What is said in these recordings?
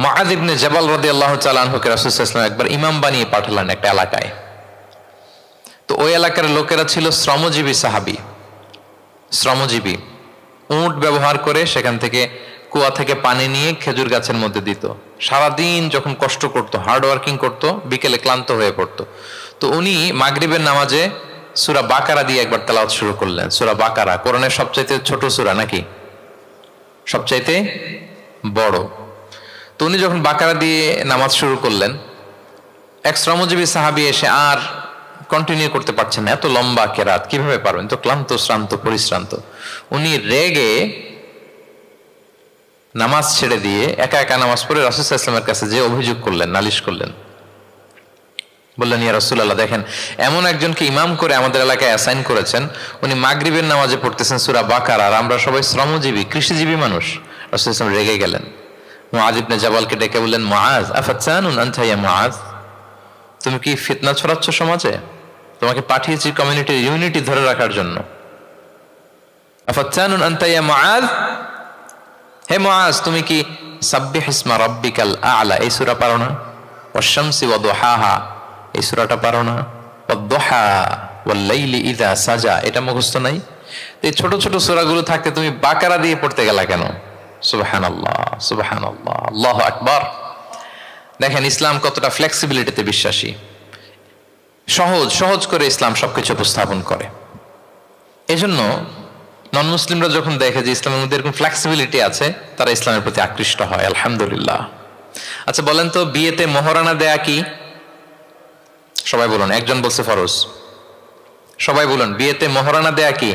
মুআয ইবনে জাবাল রাদিয়াল্লাহু তাআলা আনহুকে রাসূল সাল্লাল্লাহু আলাইহি ওয়াসাল্লাম একবার ইমাম বানিয়ে পাঠালেন একটা এলাকায়। তো ওই এলাকার লোকেরা ছিল শ্রমজীবী সাহাবী, শ্রমজীবী। উট ব্যবহার করে সেখান থেকে কুয়া থেকে পানি নিয়ে খেজুর গাছের মধ্যে দিত। সারাদিন যখন কষ্ট করতো, হার্ড ওয়ার্কিং করতো, বিকেলে ক্লান্ত হয়ে পড়তো। তো উনি মাগরিবের নামাজে সূরা বাকারা দিয়ে একবার তেলাওয়াত শুরু করলেন। সূরা বাকারা কোরআনের সবচাইতে ছোট সূরা নাকি সবচাইতে বড়? তো উনি যখন বাকারা দিয়ে নামাজ শুরু করলেন, এক শ্রমজীবী সাহাবী এসে আর কন্টিনিউ করতে পারছেন না, এত লম্বা কেরাত কিভাবে পারবেন, তো ক্লান্ত শ্রান্ত পরিশ্রান্ত। উনি রেগে নামাজ ছেড়ে দিয়ে একা একা নামাজ পড়ে রাসূল সাল্লাল্লাহু আলাইহি ওয়াসাল্লামের কাছে যে অভিযোগ করলেন, নালিশ করলেন। বললেন, ইয়া রাসূলুল্লাহ, দেখেন এমন একজনকে ইমাম করে আমাদের এলাকায় অ্যাসাইন করেছেন, উনি মাগরিবের নামাজে পড়তেছেন সূরা বাকারা, আর আমরা সবাই শ্রমজীবী কৃষিজীবী মানুষ। রাসূল সাল্লাল্লাহু আলাইহি ওয়াসাল্লাম রেগে গেলেন। মুআয ইবনে জাবালকে ডেকে বললেন, মুআয আফাতানুন আনতা ইয়া মুআয, তুমি কি ফিতনা ছড়াচ্ছ সমাজে? তোমাকে পাঠিয়েছি কমিউনিটির ইউনিটি ধরে রাখার জন্য। আফাতানুন আনতা ইয়া মুআয, হে মুআয, তুমি কি সাব্বিহ ইসমা রাব্বিকাল আ'লা এই সূরা পারো না? ওয়াশ-শামসি ওয়া দুহাহা এই সূরাটা পারো না? ওয়াদ-দুহা ওয়াল-লাইলি ইযা সাজা এটা মুখস্থ নাই? এই ছোট ছোট সূরাগুলো থাকতে তুমি বাকারা দিয়ে পড়তে গেলা কেন? সুবহানাল্লাহ, সুবহানাল্লাহ, আল্লাহু আকবার। দেখেন ইসলাম কতটা ফ্লেক্সিবিলিটিতে বিশ্বাসী। সহজ সহজ করে ইসলাম সবকিছু উপস্থাপন করে। এজন্য নন মুসলিমরা যখন দেখে যে ইসলামের মধ্যে এরকম ফ্লেক্সিবিলিটি আছে, তারা ইসলামের প্রতি আকৃষ্ট হয়। আলহামদুলিল্লাহ। আচ্ছা বলেন তো, বিয়েতে মোহরানা দেয়া কি? সবাই বলুন। একজন বলছে ফরজ। সবাই বলুন, বিয়েতে মোহরানা দেয়া কি?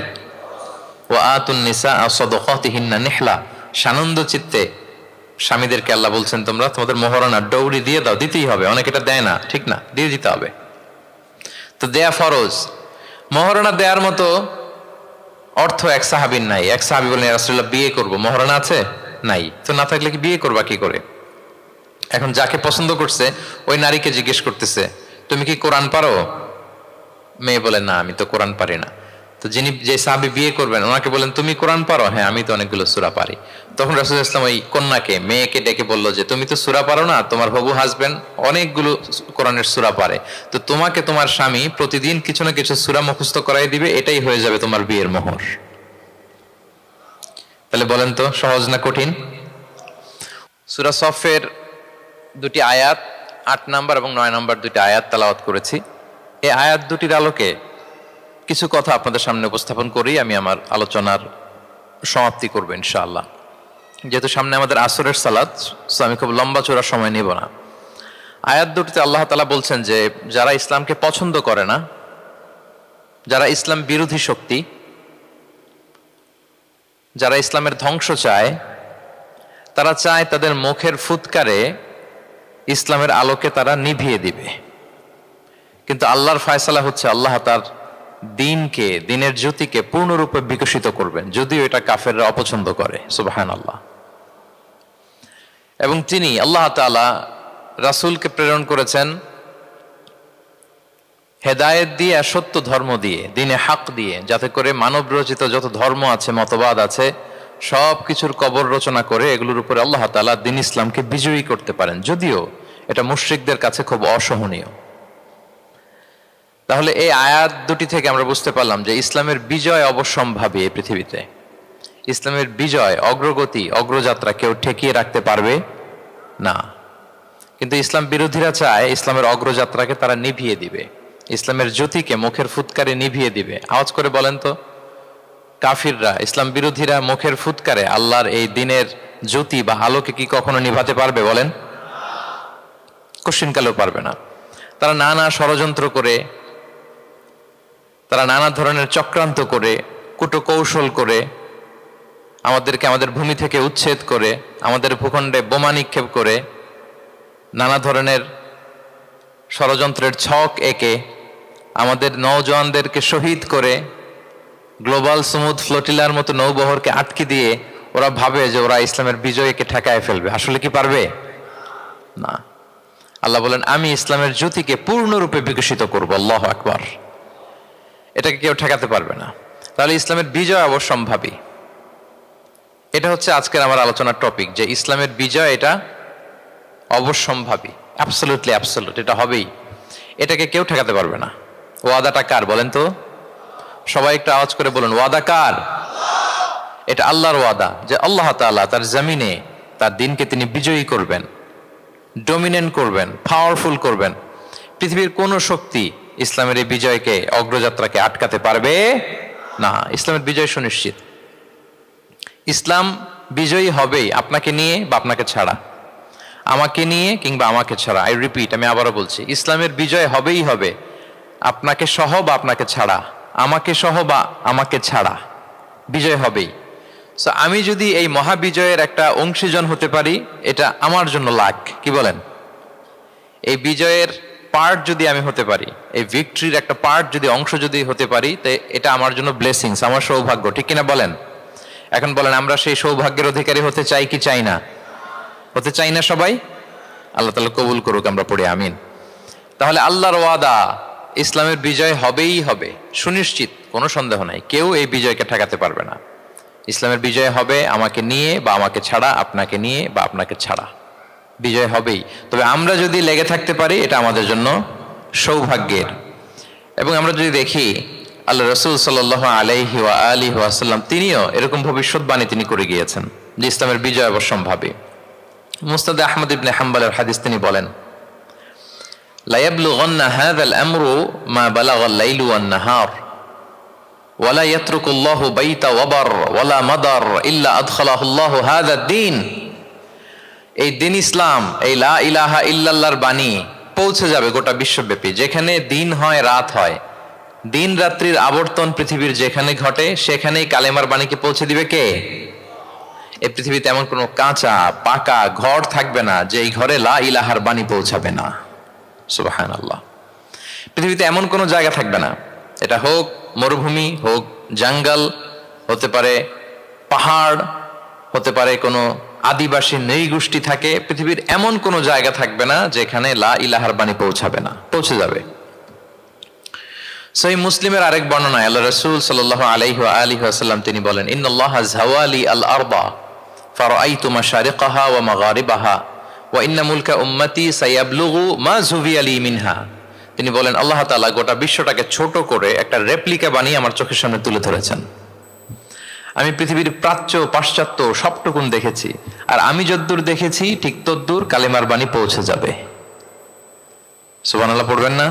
ওয়া আতুন নিসা সাদাকাতিহিন্না নিহলা, সানন্দ চিত্তে স্বামীদেরকে আল্লাহ বলছেন তোমরা তোমাদের মোহরানা ডৌরি দিয়ে দাও, দিতেই হবে। অনেক এটা দেয় না, ঠিক না, দিয়ে দিতে হবে। তো দেয়া ফরজ। মোহরানা দেওয়ার মতো অর্থ এক সাহাবীর নাই। এক সাহাবী বলেন, ইয়া রাসূলুল্লাহ বিয়ে করব, মোহরানা আছে? নাই। তো না থাকলে কি বিয়ে করবা কি করে? এখন যাকে পছন্দ করছে ওই নারীকে জিজ্ঞেস করতেছে, তুমি কি কোরআন পারো? মেয়ে বলে, না আমি তো কোরআন পারি না। তো যিনি যে সাহাবী বিয়ে করবেন ওনাকে বলেন, তুমি কোরআন পারো? হ্যাঁ আমি তো অনেকগুলো সূরা পারি। তখন রাসূল সাল্লাল্লাহু আলাইহি ওয়াসাল্লাম ওই কন্যাকে, মেয়েকে ডেকে বলল যে তুমি তো সূরা পারো না, তোমার হবু হাজবেন্ড অনেকগুলো কোরআনের সূরা পারে, তো তোমাকে তোমার স্বামী প্রতিদিন কিছু না কিছু সূরা মুখস্থ করাই দিবে, এটাই হয়ে যাবে তোমার বিয়ের মোহর। তাহলে বলেন তো সহজ না কঠিন? সূরা সফের দুটি আয়াত ৮ নম্বর এবং ৯ নম্বর দুটি আয়াত তেলাওয়াত করেছি। এই আয়াত দুটির আলোকে কিছু কথা আপনাদের সামনে উপস্থাপন করেই আমি আমার আলোচনার সমাপ্তি করবো ইনশাআল্লাহ। যেহেতু সামনে আমাদের আসরের সালাত, সো আমি খুব লম্বা চোরা সময় নিব না। আয়াত দুটিতে আল্লাহ তাআলা বলছেন যে যারা ইসলামকে পছন্দ করে না, যারা ইসলাম বিরোধী শক্তি, যারা ইসলামের ধ্বংস চায়, তারা চায় তাদের মুখের ফুৎকারে ইসলামের আলোকে তারা নিভিয়ে দিবে। কিন্তু আল্লাহর ফয়সালা হচ্ছে আল্লাহ তার দিনকে, দিনের জ্যোতিকে পূর্ণরূপে বিকশিত করবেন, যদিও এটা কাফেররা অপছন্দ করে। সুবহানাল্লাহ। এবং তিনি আল্লাহ তাআলা রাসূলকে প্রেরণ করেছেন হেদায়েত দিয়ে, সত্য ধর্ম দিয়ে, দিনে হক দিয়ে, যাতে করে মানব রচিত যত ধর্ম আছে, মতবাদ আছে, সব কিছুর কবর রচনা করে এগুলোর উপরে আল্লাহ তাআলা দ্বীন ইসলামকে বিজয়ী করতে পারেন, যদিও এটা মুশরিকদের কাছে খুব অসহনীয়। তাহলে এই আয়াত দুটি থেকে আমরা বুঝতে পারলাম যে ইসলামের বিজয় অবশ্যম্ভাবী। এই পৃথিবীতে ইসলামের বিজয়, অগ্রগতি, অগ্রযাত্রা কেউ ঠেকিয়ে রাখতে পারবে না। কিন্তু ইসলাম বিরোধীরা চায় ইসলামের অগ্রযাত্রাকে তারা নিভিয়ে দিবে, ইসলামের জ্যোতিকে মুখের ফুৎকারে নিভিয়ে দিবে। আওয়াজ করে বলেন তো, কাফিররা, ইসলাম বিরোধীরা মুখের ফুৎকারে আল্লাহর এই দিনের জ্যোতি বা আলোকে কি কখনো নিভাতে পারবে? বলেন, কোশ্চিনকালেও পারবে না। তারা নানা ষড়যন্ত্র করে, তারা নানা ধরনের চক্রান্ত করে, কূটকৌশল করে, আমাদেরকে আমাদের ভূমি থেকে উচ্ছেদ করে, আমাদের ভূখণ্ডে বোমা নিক্ষেপ করে, নানা ধরনের ষড়যন্ত্রের ছক এঁকে আমাদের নওজওয়ানদেরকে শহীদ করে, গ্লোবাল সমুদ ফ্লোটিলার মতো নৌবহরকে আটকে দিয়ে ওরা ভাবে যে ওরা ইসলামের বিজয়কে ঠেকায় ফেলবে। আসলে কি পারবে? না। আল্লাহ বলেন, আমি ইসলামের জ্যোতিকে পূর্ণরূপে বিকশিত করব। আল্লাহু আকবার। এটাকে কেউ ঠেকাতে পারবে না। তাহলে ইসলামের বিজয় অবশ্যম্ভাবী। এটা হচ্ছে আজকের আমার আলোচনার টপিক, যে ইসলামের বিজয় এটা অবশ্যম্ভাবী, অ্যাবসলিউটলি অ্যাবসলিউট, এটা হবেই। এটাকে কেউ ঠেকাতে পারবে না। ওয়াদাটা কার বলেন তো? সবাই একটু আওয়াজ করে বলুন, ওয়াদা কার? এটা আল্লাহর ওয়াদা যে আল্লাহ তাআলা তার জমিনে তার দিনকে তিনি বিজয়ী করবেন, ডমিনেন্ট করবেন, পাওয়ারফুল করবেন। পৃথিবীর কোন শক্তি ইসলামের এই বিজয়কে, অগ্রযাত্রাকে আটকাতে পারবে না। ইসলামের বিজয় সুনিশ্চিত। ইসলাম বিজয়ী হবেই, আপনাকে নিয়ে বা আপনাকে ছাড়া, আমাকে নিয়ে কিংবা আমাকে ছাড়া। আই রিপিট, আমি আবারও বলছি, ইসলামের বিজয় হবেই হবে, আপনাকে সহ বা আপনাকে ছাড়া, আমাকে সহ বা আমাকে ছাড়া বিজয় হবেই। সো আমি যদি এই মহাবিজয়ের একটা অংশীজন হতে পারি, এটা আমার জন্য লাখ। কি বলেন? এই বিজয়ের পার্ট যদি আমি হতে পারি, এই ভিক্টরির একটা পার্ট যদি, অংশ যদি হতে পারি, তো এটা আমার জন্য ব্লেসিংস, আমার সৌভাগ্য। ঠিক কিনা বলেন? এখন বলেন, আমরা সেই সৌভাগ্যের অধিকারী হতে চাই কি চাই না? হতে চাই না সবাই? আল্লাহ তাআলা কবুল করুক, আমরা পড়ি আমিন। তাহলে আল্লাহর ওয়াদা, ইসলামের বিজয় হবেই হবে, সুনিশ্চিত, কোনো সন্দেহ নাই। কেউ এই বিজয়কে ঠেকাতে পারবে না। ইসলামের বিজয় হবে আমাকে নিয়ে বা আমাকে ছাড়া, আপনাকে নিয়ে বা আপনাকে ছাড়া, বিজয় হবেই। তবে আমরা যদি লেগে থাকতে পারি, এটা আমাদের জন্য সৌভাগ্যের। এবং আমরা যদি দেখি আল্লাহ রাসূল সাল্লাল্লাহু আলাইহি ওয়া আলিহি ওয়াসাল্লাম, তিনিও এরকম ভবিষ্যৎবাণী তিনি করে গিয়েছেন যে ইসলামের বিজয় অবশ্যম্ভাবী। মুসনাদে আহমদ ইবনে হাম্বলের হাদিস তিনি বলেন, লা ইয়াবলুগান্না হাযাল আমরু মা বালাগাল লাইলু ওয়ান নাহার ওয়ালা ইয়াতরুকুল্লাহু বাইতা ওয়াবার ওয়ালা মাদার ইল্লা আদখালাহুল্লাহু হাযাদ দ্বীন। এই দিন ইসলাম, এই লা ইলাহা ইল্লাল্লাহর বাণী পৌঁছে যাবে গোটা বিশ্বব্যাপী। যেখানে দিন হয়, রাত হয়, দিন রাত্রির আবর্তন পৃথিবীর যেখানে ঘটে, সেখানেই কালেমার বাণীকে পৌঁছে দিবে কে? এই পৃথিবীতে এমন কোনো কাঁচা পাকা ঘর থাকবে না যে এই ঘরে লা ইলাহার বাণী পৌঁছাবে না। সুবহানাল্লাহ। পৃথিবীতে এমন কোনো জায়গা থাকবে না, এটা হোক মরুভূমি, হোক জঙ্গল, হতে পারে পাহাড়, হতে পারে কোনো আদিবাসী নৃগোষ্ঠী থাকে, পৃথিবীর এমন কোনো জায়গা থাকবে না যেখানে লা ইলাহার বাণী পৌঁছাবে না, পৌঁছে যাবে। সহিহ মুসলিমের আরেক বর্ণনায় আল্লাহ রাসূল সাল্লাল্লাহু আলাইহি ওয়া আলিহি ওয়াসাল্লাম তিনি বলেন, ইন্নাল্লাহা যাওয়ালি আল আরবা ফারাআইতু মাশারিকাহা ওয়া মাগারিবাহা ওয়া ইন্না মুলকা উম্মতি সায়াবলুগু মা যুবিয়া লি মিনহা। তিনি বলেন, আল্লাহ তাআলা গোটা বিশ্বটাকে ছোট করে একটা রেপ্লিকা বানিয়ে আমার চোখের সামনে তুলে ধরেছেন। আমি পৃথিবীর প্রাচ্য পাশ্চাত্য সবটুকুন দেখেছি, আর আমি যদ্দূর দেখেছি ঠিক তদ্দূর কালেমার বাণী পৌঁছে যাবে। সুবহানাল্লাহ পড়বেন না?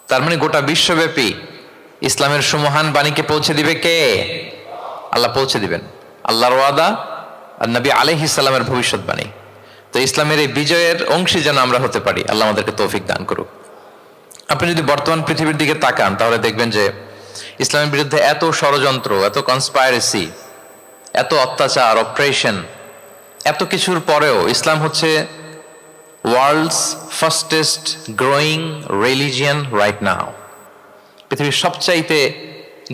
তার মানে গোটা বিশ্বব্যাপী ইসলামের সুমহান বাণীকে পৌঁছে দিবে কে? আল্লাহ পৌঁছে দিবেন। আল্লাহর ওয়াদা আর নবী আলাইহিস সালামের ভবিষ্যৎবাণী। তো ইসলামের এই বিজয়ের অংশী যেন আমরা হতে পারি, আল্লাহ আমাদেরকে তৌফিক দান করুক। আপনি যদি বর্তমান পৃথিবীর দিকে তাকান, তাহলে দেখবেন যে ইসলামের বিরুদ্ধে এত ষড়যন্ত্র, এত কনস্পাইরেসি, এত অত্যাচার, অপারেশন, এত কিছুর পরেও ইসলাম হচ্ছে world's fastest growing religion right now. পৃথিবীর সবচাইতে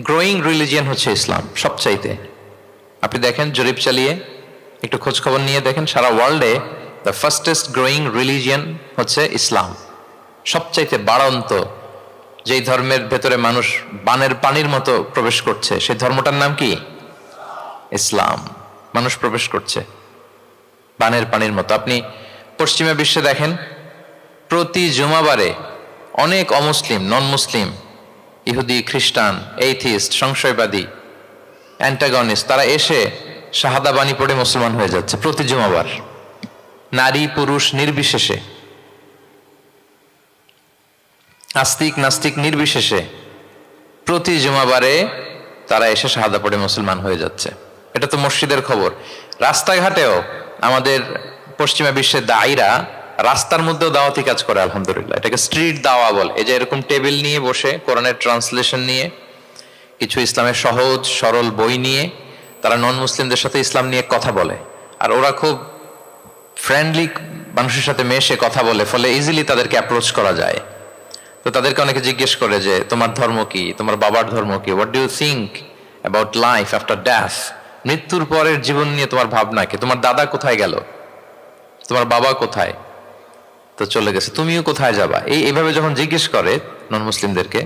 গ্রোয়িং রিলিজিয়ান হচ্ছে ইসলাম, সবচাইতে। আপনি দেখেন, জরিপ চালিয়ে একটু খোঁজ খবর নিয়ে দেখেন, সারা ওয়ার্ল্ডে দ্য ফাস্টেস্ট গ্রোয়িং রিলিজিয়ান হচ্ছে ইসলাম। সবচাইতে বাড়ন্ত, যেই ধর্মের ভেতরে মানুষ বানের পানির মতো প্রবেশ করছে, সেই ধর্মটার নাম কি? ইসলাম। মানুষ প্রবেশ করছে বানের পানির মতো। আপনি পশ্চিমা বিশ্বে দেখেন, প্রতি জুমাবারে অনেক অমুসলিম, নন মুসলিম, ইহুদি, খ্রিস্টান, এইথিস্ট, সংশয়বাদী, অ্যান্টাগনিস্ট, তারা এসে শাহাদা বাণী পড়ে মুসলমান হয়ে যাচ্ছে প্রতি জুমাবার, নারী পুরুষ নির্বিশেষে, আস্তিক নাস্তিক নির্বিশেষে প্রতি জুমাবারে তারা এসে শাহাদা পড়ে মুসলমান হয়ে যাচ্ছে। এটা তো মসজিদের খবর। রাস্তাঘাটেও আমাদের পশ্চিমা বিশ্বের দায়ীরা রাস্তার মধ্যেও দাওয়াতি কাজ করে, আলহামদুলিল্লাহ। এটাকে স্ট্রিট দাওয়া বলে। এই যে এরকম টেবিল নিয়ে বসে কোরআনের ট্রান্সলেশন নিয়ে, কিছু ইসলামের সহজ সরল বই নিয়ে তারা নন মুসলিমদের সাথে ইসলাম নিয়ে কথা বলে, আর ওরা খুব ফ্রেন্ডলি মানুষের সাথে মেশে কথা বলে, ফলে ইজিলি তাদেরকে অ্যাপ্রোচ করা যায়। তো তাদেরকে অনেকে জিজ্ঞেস করে যে তোমার ধর্ম কি, তোমার বাবার ধর্ম কি, what do you think about life after death, মৃত্যুর পরের জীবন নিয়ে তোমার ভাবনা কি, তোমার দাদা কোথায় গেল, তোমার বাবা কোথায়, তো চলে গেছে, তুমিও কোথায় যাবা। এইভাবে যখন জিজ্ঞেস করে নন মুসলিমদেরকে,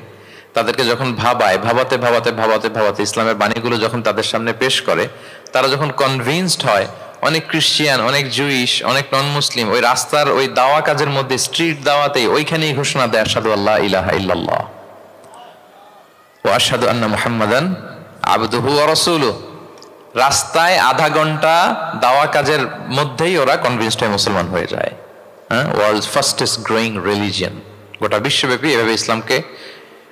তাদেরকে যখন ভাবায়, ভাবাতে ভাবাতে ভাবাতে ভাবাতে ইসলামের বাণীগুলো যখন তাদের সামনে পেশ করে, তারা যখন কনভিন্সড হয়, অনেক খ্রিস্টিয়ান, অনেক জুইশ, অনেক নন মুসলিম ওই রাস্তার ওই দাওয়া কাজের মধ্যে, স্ট্রিট দাওয়াতেই ওইখানেই ঘোষণা দেয় আশহাদু আল্লা ইলাহা ইল্লাল্লাহ ওয়া আশহাদু আন্না মুহাম্মাদান আবদুহু ওয়া রাসূলুহু। রাস্তায় আধা ঘন্টা দাওয়া কাজের মধ্যেই ওরা কনভিন্সড হয়ে মুসলমান হয়ে যায়। World's fastest growing religion. গোটা বিশ্বব্যাপী এভাবে ইসলামকে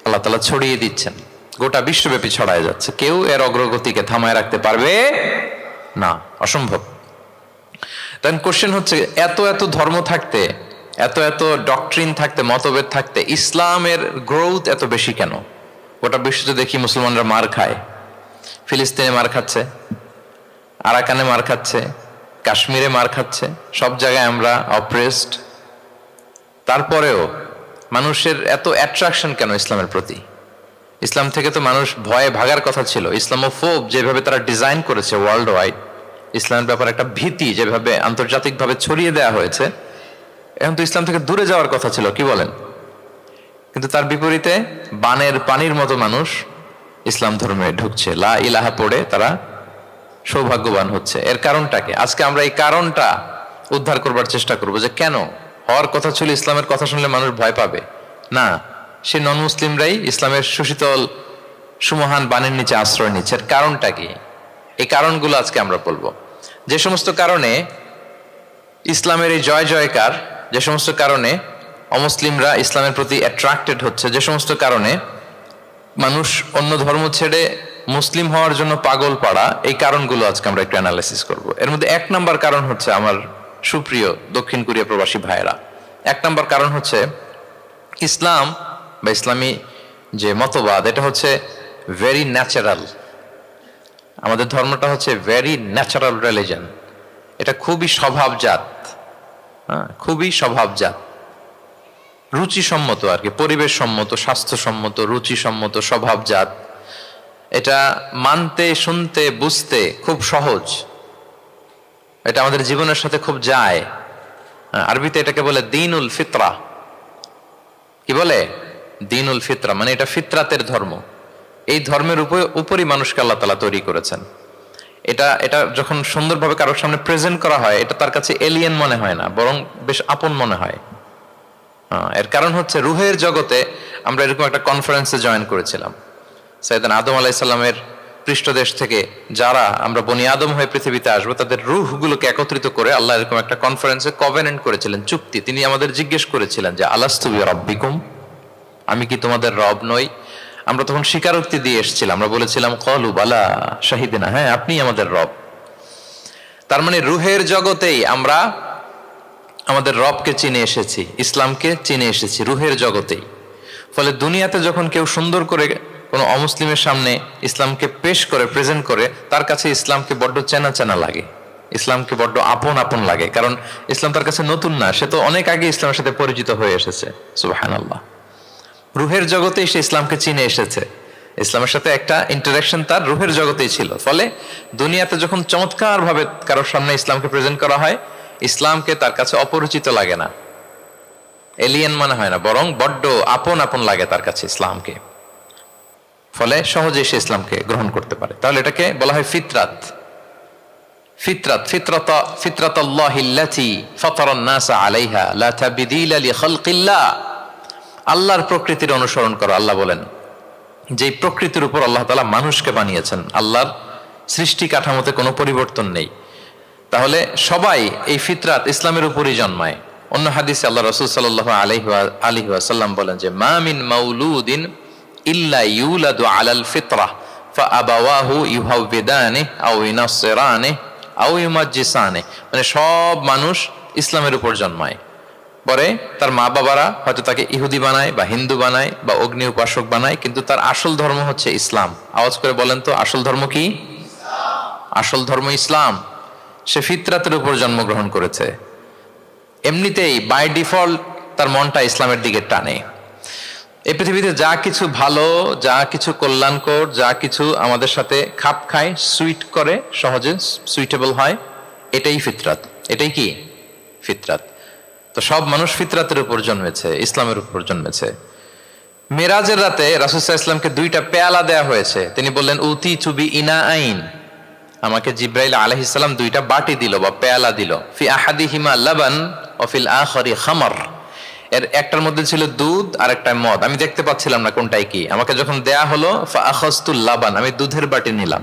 আল্লাহ তাআলা ছড়িয়ে দিচ্ছেন, গোটা বিশ্বব্যাপী ছড়ায় যাচ্ছে। কেউ এর অগ্রগতিকে থামায় রাখতে পারবে না, অসম্ভব। দেন কোশ্চেন হচ্ছে, এত এত ধর্ম থাকতে, এত এত ডক্ট্রিন থাকতে, মতভেদ থাকতে ইসলামের গ্রোথ এত বেশি কেন? গোটা বিশ্বতে দেখি মুসলমানরা মার খায়, ফিলিস্তিনে মার খাচ্ছে, আরাকানে মার খাচ্ছে, কাশ্মীরে মার খাচ্ছে, সব জায়গায় আমরা অপ্রেসড। তারপরেও মানুষের এত অ্যাট্রাকশন কেন ইসলামের প্রতি? ইসলাম থেকে তো মানুষ ভয়ে ভাগার কথা ছিল। ইসলামোফোব যেভাবে তারা ডিজাইন করেছে ওয়ার্ল্ড ওয়াইড, ইসলামের ব্যাপারে একটা ভীতি যেভাবে আন্তর্জাতিকভাবে ছড়িয়ে দেওয়া হয়েছে, এখন তো ইসলাম থেকে দূরে যাওয়ার কথা ছিল, কি বলেন? কিন্তু তার বিপরীতে বানের পানির মতো মানুষ ইসলাম ধর্মে ঢুকছে, লা ইলাহা পড়ে তারা সৌভাগ্যবান হচ্ছে। এর কারণটা কি? আজকে আমরা এই কারণটা উদ্ধার করবার চেষ্টা করব, যে কেন হওয়ার কথা ছিল ইসলামের কথা শুনলে মানুষ ভয় পাবে না, সে নন মুসলিমরাই ইসলামের সুশীতল সুমহান বাণীর নিচে আশ্রয় নিচ্ছে। এর কারণটা কি? এই কারণগুলো আজকে আমরা বলবো। যে সমস্ত কারণে ইসলামের এই জয় জয়কার, যে সমস্ত কারণে অমুসলিমরা ইসলামের প্রতি অ্যাট্রাক্টেড হচ্ছে, যে সমস্ত কারণে মানুষ অন্য ধর্ম ছেড়ে মুসলিম হওয়ার জন্য পাগল পাড়া, এই কারণগুলো আজকে আমরা একটু অ্যানালাইসিস করব। এর মধ্যে এক নাম্বার কারণ হচ্ছে, আমার সুপ্রিয় দক্ষিণ কোরিয়া প্রবাসী ভাইয়েরা, এক নাম্বার কারণ হচ্ছে ইসলাম বা ইসলামী যে মতবাদ, এটা হচ্ছে ভেরি ন্যাচারাল। আমাদের ধর্মটা হচ্ছে ভেরি ন্যাচারাল রিলিজন। এটা খুবই স্বভাবজাত, খুবই স্বভাবজাত, রুচিসম্মত আর কি, পরিবেশ সম্মত, স্বাস্থ্যসম্মত, রুচিসম্মত, স্বভাবজাত। এটা মানতে, শুনতে, বুঝতে খুব সহজ। এটা আমাদের জীবনের সাথে খুব যায়। আরবিতে এটাকে বলে দীনুল ফিতরা। কি বলে? দীনুল ফিতরা, মানে এটা ফিতরাতের ধর্ম। এই ধর্মের উপরই মানুষকে আল্লাহ তাআলা তৈরি করেছেন। এটা যখন সুন্দরভাবে কারোর সামনে প্রেজেন্ট করা হয়, এটা তার কাছে এলিয়েন মনে হয় না, বরং বেশ আপন মনে হয়। এর কারণ হচ্ছে রুহের জগতে আমরা এরকম একটা কনফারেন্সে জয়েন করেছিলাম। সাইয়েদনা আদম আলাইহিস সালামের পৃষ্ঠদেশ থেকে যারা আমরা বনি আদম হয়ে পৃথিবীতে আসবো, তাদের রুহগুলোকে একত্রিত করে আল্লাহ এরকম একটা কনফারেন্সে কভেনেন্ট করেছিলেন, চুক্তি। তিনি আমাদের জিজ্ঞেস করেছিলেন যে আলাস্তু বিরাব্বিকুম, আমি কি তোমাদের রব নই? আমরা তখন স্বীকারোক্তি দিয়ে এসেছিলাম, আমরা বলেছিলাম ক্বালু বালা শাহিদিনা, হ্যাঁ আপনি আমাদের রব। তার মানে রুহের জগতেই আমরা আমাদের রবকে চিনে এসেছি, ইসলামকে চিনে এসেছি রুহের জগতেই। ফলে দুনিয়াতে যখন কেউ সুন্দর করে কোনো অমুসলিমের সামনে ইসলামকে পেশ করে, প্রেজেন্ট করে, তার কাছে ইসলামকে বড্ড চেনা চেনা লাগে, ইসলামকে বড্ড আপন আপন লাগে। কারণ ইসলাম তার কাছে নতুন না, সে তো অনেক আগে ইসলামের সাথে পরিচিত হয়ে এসেছে। সুবহানাল্লাহ। রুহের জগতেই সে ইসলামকে চিনে এসেছে, ইসলামের সাথে একটা ইন্টারাকশন তার রুহের জগতেই ছিল। ফলে দুনিয়াতে যখন চমৎকার ভাবে কারোর সামনে ইসলামকে প্রেজেন্ট করা হয়, ইসলামকে তার কাছে অপরিচিত লাগে না, এলিয়েন মনে হয় না, বরং বড্ড আপন আপন লাগে তার কাছে ইসলামকে। ফলে সহজে সে ইসলামকে গ্রহণ করতে পারে। তাহলে এটাকে বলা হয় ফিতরাত। ফিতরাত, ফিতরাতাল্লাহিল্লাতী ফাতারান নাস আলাইহা লা তাবদীলা লিখালকিল্লাহ। আল্লাহর প্রকৃতির অনুসরণ করো। আল্লাহ বলেন যে প্রকৃতির উপর আল্লাহ তাআলা মানুষকে বানিয়েছেন, আল্লাহর সৃষ্টি কাঠামোতে কোনো পরিবর্তন নেই। তাহলে সবাই এই ফিতরাত ইসলামের উপরই জন্মায়। অন্য হাদিসে আল্লাহ রাসূল সাল্লাল্লাহু আলাইহি ওয়াসাল্লাম বলেন যে মা মিন মাউলুদিন ইল্লা ইউলাদু আলাল ফিতরাহ ফাআবাওয়াহু ইউহাউবিদানিহি আও ইউনাসসিরানিহি আও ইউমাজ্জিসানিহি। মানে সব মানুষ ইসলামের উপর জন্মায়, পরে তার মা বাবারা হয়তো তাকে ইহুদি বানায় বা হিন্দু বানায় বা অগ্নি উপাসক বানায়, কিন্তু তার আসল ধর্ম হচ্ছে ইসলাম। আওয়াজ করে বলেন তো, আসল ধর্ম কি? আসল ধর্ম ইসলাম। সে ফিতরাতের উপর জন্মগ্রহণ করেছে, এমনিতেই বাই ডিফল্ট তার মনটা ইসলামের দিকে টানে। এই পৃথিবীতে যা কিছু ভালো, যা কিছু কল্যাণকর, যা কিছু আমাদের সাথে খাপ খায়, সুইট করে, সহজে সুইটেবল হয়, এটাই ফিতরাত। এটাই কি? ফিতরাত। তো সব মানুষ ফিতরাতের উপর জন্মেছে, ইসলামের উপর জন্মেছে। মেরাজের রাতে রাসূল সাল্লাল্লাহু আলাইহি ওয়াসাল্লামকে দুইটা পেয়ালা দেয়া হয়েছে। তিনি বললেন উতি চুবি ইনা আইন, আমাকে জিব্রাইল আলাইহিস সালাম দুইটা বাটি দিল বা পেয়ালা দিল, ফি আহাদিহিমা লাবান ওয়া ফিল আখারি খামর, এর একটার মধ্যে ছিল দুধ আর একটা মদ, আমি দেখতে পাচ্ছিলাম না কোনটাই কি। আমাকে যখন দেয়া হলো ফা আখাযতুল লাবান, আমি দুধের বাটি নিলাম।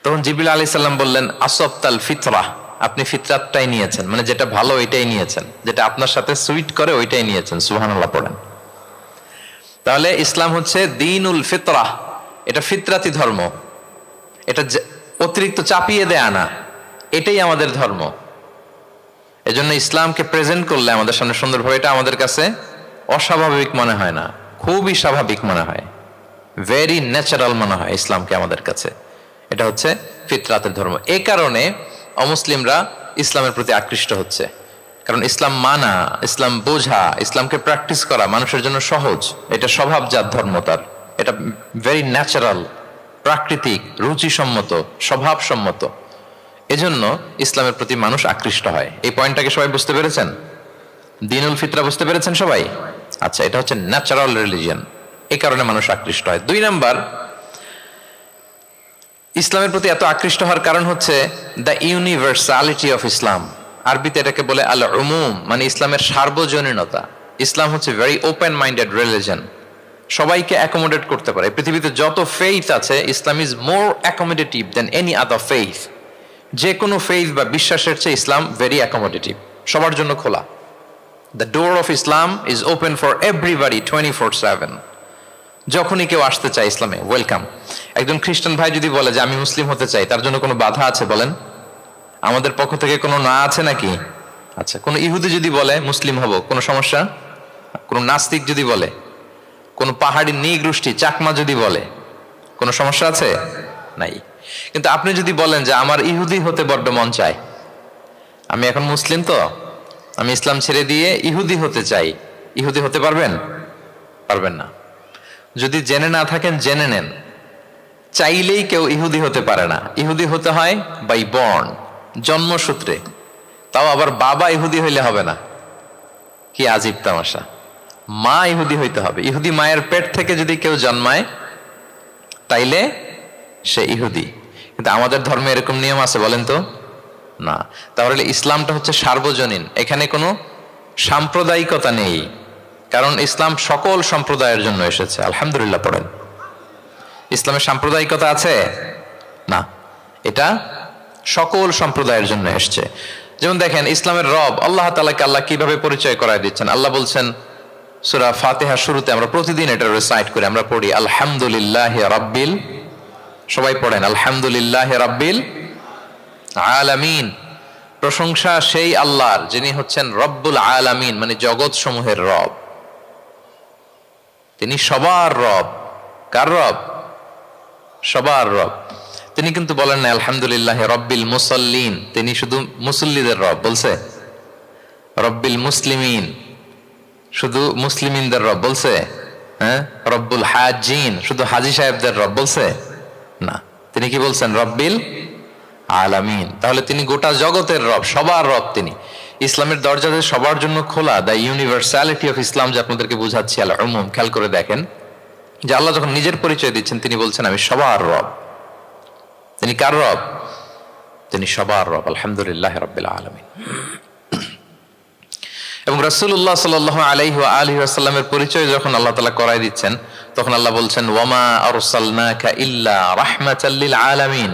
তখন জিবরিল আলাইহিস সালাম বললেন আসবতাল ফিতরা, আপনি ফিতরাতটাই নিয়েছেন, মানে যেটা ভালো ওইটাই নিয়েছেন, যেটা আপনার সাথে সুইট করে ওইটাই নিয়েছেন। সুবহানাল্লাহ পড়েন। তাহলে ইসলাম হচ্ছে দ্বীনুল ফিতরাহ, এটা ফিতরাতি ধর্ম, এটা অতিরিক্ত চাপিয়ে দেয়া না, এটাই আমাদের ধর্ম। এজন্য ইসলামকে প্রেজেন্ট করলে আমাদের সামনে সুন্দরভাবে, এটা আমাদের কাছে অস্বাভাবিক মনে হয় না, খুবই স্বাভাবিক মনে হয়, ভেরি ন্যাচারাল মনে হয় ইসলামকে আমাদের কাছে। এটা হচ্ছে ফিতরাতের ধর্ম। এই কারণে অমুসলিমরা ইসলামের প্রতি আকৃষ্ট হচ্ছে, কারণ ইসলাম মানা, ইসলাম বোঝা, ইসলামকে প্র্যাকটিস করা মানুষের জন্য সহজ। এটা স্বভাবজাত ধর্ম, তার এটা ভেরি ন্যাচারাল, প্রাকৃতিক, রুচিসম্মত, স্বভাবসম্মত। এজন্য ইসলামের প্রতি মানুষ আকৃষ্ট হয়। এই পয়েন্টটাকে সবাই বুঝতে পেরেছেন? দ্বীনুল ফিতরা বুঝতে পেরেছেন সবাই? আচ্ছা, এটা হচ্ছে ন্যাচারাল রিলিজিয়ন, এই কারণে মানুষ আকৃষ্ট হয়। 2 নাম্বার, ইসলামের প্রতি এত আকৃষ্ট হওয়ার কারণ হচ্ছে দ্য ইউনিভার্সালিটি অফ ইসলাম। আরবিতে এটাকে বলে আল উমুম, মানে ইসলামের সার্বজনীনতা। ইসলাম হচ্ছে ভেরি ওপেন মাইন্ডেড রিলিজন, সবাইকে অ্যাকোমোডেট করতে পারে। পৃথিবীতে যত ফেইথ আছে, Islam is more accommodative than any other faith. যে কোনো ফেইথ বা বিশ্বাসের চেয়ে ইসলাম ভেরি অ্যাকোমোডেটিভ, সবার জন্য খোলা। The door of Islam is open for everybody 24/7। যখনই কেউ আসতে চায় ইসলামে, ওয়েলকাম। একজন খ্রিস্টান ভাই যদি বলে যে আমি মুসলিম হতে চাই, তার জন্য কোনো বাধা আছে বলেন? আমাদের পক্ষ থেকে কোনো না আছে নাকি? আচ্ছা, কোনো ইহুদি যদি বলে মুসলিম হব, কোনো সমস্যা? কোনো নাস্তিক যদি বলে, কোনো পাহাড়ি নিগোষ্ঠী চাকমা যদি বলে, কোনো সমস্যা আছে? নাই। কিন্তু আপনি যদি বলেন যে আমার ইহুদি হতে বড্ড মন চায়, আমি এখন মুসলিম তো, আমি ইসলাম ছেড়ে দিয়ে ইহুদি হতে চাই, ইহুদি হতে পারবেন? পারবেন না। যদি জেনে না থাকেন জেনে নেন, চাইলেই কেউ ইহুদি হতে পারে না। ইহুদি হতে হয় বাই বর্ন, জন্মসূত্রে। তাও আবার বাবা ইহুদি হইলে হবে না। কি আজীব তামাশা! মা ইহুদি হইতে হবে। ইহুদি মায়ের পেট থেকে যদি কেউ জন্মায় তাইলে সে ইহুদি। কিন্তু আমাদের ধর্মে এরকম নিয়ম আছে বলেন তো? না। তাহলে ইসলামটা হচ্ছে সার্বজনীন, এখানে কোনো সাম্প্রদায়িকতা নেই, কারণ ইসলাম সকল সম্প্রদায়ের জন্য এসেছে। আলহামদুলিল্লাহ পড়েন। ইসলামের সাম্প্রদায়িকতা আছে না, এটা সকল সম্প্রদায়ের জন্য এসছে। যেমন দেখেন, ইসলামের রব আল্লাহ তাআলাকে আল্লাহ কিভাবে পরিচয় করায় দিচ্ছেন। আল্লাহ বলছেন সূরা ফাতিহার শুরুতে, আমরা প্রতিদিন এটা রিসাইট করি, আমরা পড়ি আলহামদুলিল্লাহি রাব্বিল, সবাই পড়েন আলহামদুলিল্লাহি রাব্বিল আলামিন। প্রশংসা সেই আল্লাহর যিনি হচ্ছেন রব্বুল আলামিন, মানে জগৎ সমূহের রব। তিনি সবার রব। কার রব? সবার রব। তিনি কিন্তু বলেন না আলহামদুলিল্লাহ রব্বিল মুসাল্লিন, তিনি শুধু মুসল্লিদের রব বলছে। রব্বিল মুসলিমিন, শুধু মুসলিমিনদের রব বলছে। হ্যাঁ, রব্বুল হাজিন, শুধু হাজি সাহেবদের রব বলছে না। তিনি কি বলছেন? রব্বিল আলামিন। তাহলে তিনি গোটা জগতের রব, সবার রব তিনি। ইসলামের দরজা যে সবার জন্য খোলা, দ্য ইউনিভার্সালিটি অফ ইসলাম, যে আপনাদেরকে বুঝাচ্ছি আল উমুম, খেয়াল করে দেখেন যে আল্লাহ যখন নিজের পরিচয় দিচ্ছেন তিনি বলছেন আমি সবার রব। তিনি কার রব? তিনি সবার রব। আলহামদুলিল্লাহ রাব্বিল আলামিন। এবং রাসূলুল্লাহ সাল্লাল্লাহু আলাইহি ওয়া আলিহি ওয়াসাল্লামের পরিচয় যখন আল্লাহ তাআলা করায় দিচ্ছেন, তখন আল্লাহ বলছেন ওয়ামা আরসালনাকা ইল্লা রাহমাতাল লিল আলামিন,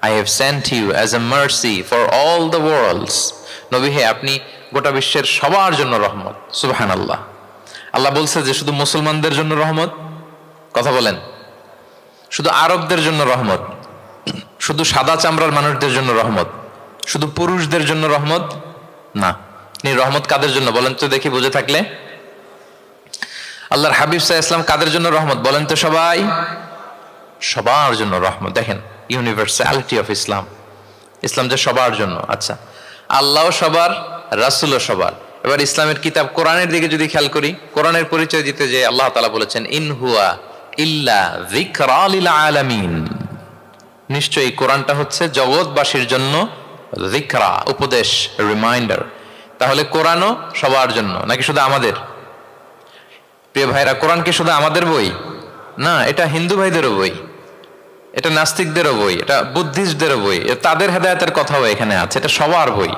I have sent you as a mercy for all the worlds. নবী হে, আপনি গোটা বিশ্বের সবার জন্য রহমত। সুবহানাল্লাহ। আল্লাহ বলছে যে শুধু মুসলমানদের জন্য রহমত? কথা বলেন। শুধু আরবদের জন্য রহমত? শুধু সাদা চামড়ার মানুষদের জন্য রহমত? শুধু পুরুষদের জন্য রহমত? না। তিনি রহমত কাদের জন্য বলেন তো দেখি, বুঝে থাকলে। আল্লাহর হাবিব সাল্লাল্লাহু আলাইহি ওয়াসাল্লাম কাদের জন্য রহমত বলেন তো সবাই? সবার জন্য রহমত। দেখেন ইউনিভার্সালিটি অফ ইসলাম, ইসলাম যে সবার জন্য। আচ্ছা, আল্লাহ সবার, রাসূলও সবার। এবার ইসলামের কিতাব কোরআনের দিকে যদি খেয়াল করি, কোরআনের পরিচয় দিতে যে আল্লাহ তাআলা বলেছেন ইন হুয়া ইল্লা যিকরা লিল আলামিন, নিশ্চয়ই কোরআনটা হচ্ছে জগৎবাসীর জন্য যিকরা, উপদেশ, রিমাইন্ডার। তাহলে কোরআনও সবার জন্য নাকি শুধু আমাদের? প্রিয় ভাইরা, কোরআন কি শুধু আমাদের বই? না, এটা হিন্দু ভাইদেরও বই। এটা নাস্তিকদেরও বই, এটা বুদ্ধিস্টদেরও বই, তাদের হেদায়েতের কথাও এখানে আছে, এটা সবার বই,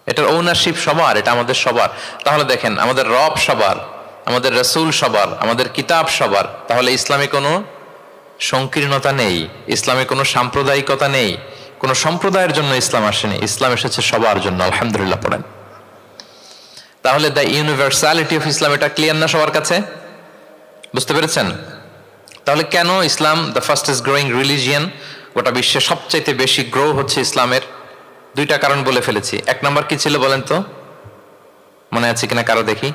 এটার ওনারশিপ সবার, এটা আমাদের সবার। তাহলে দেখেন, আমাদের রব সবার, আমাদের রসুল সবার, আমাদের কিতাব সবার। তাহলে ইসলামে কোনো সংকীর্ণতা নেই, ইসলামে কোনো সাম্প্রদায়িকতা নেই, কোনো সম্প্রদায়ের জন্য ইসলাম আসেনি, ইসলাম এসেছে সবার জন্য। আলহামদুলিল্লাহ পড়েন। তাহলে দ্য ইউনিভার্সালিটি অফ ইসলাম, এটা ক্লিয়ার না সবার কাছে? বুঝতে পেরেছেন? তাহলে কেন ইসলাম দ্য ফাস্টেস্ট গ্রোয়িং রিলিজিয়ান, গোটা বিশ্বে সবচাইতে বেশি গ্রো হচ্ছে ইসলামের? দুইটা কারণ বলে ফেলেছি। এক নম্বর কি ছিল বলেন তো, মনে আছে কিনা কারো? দেখি,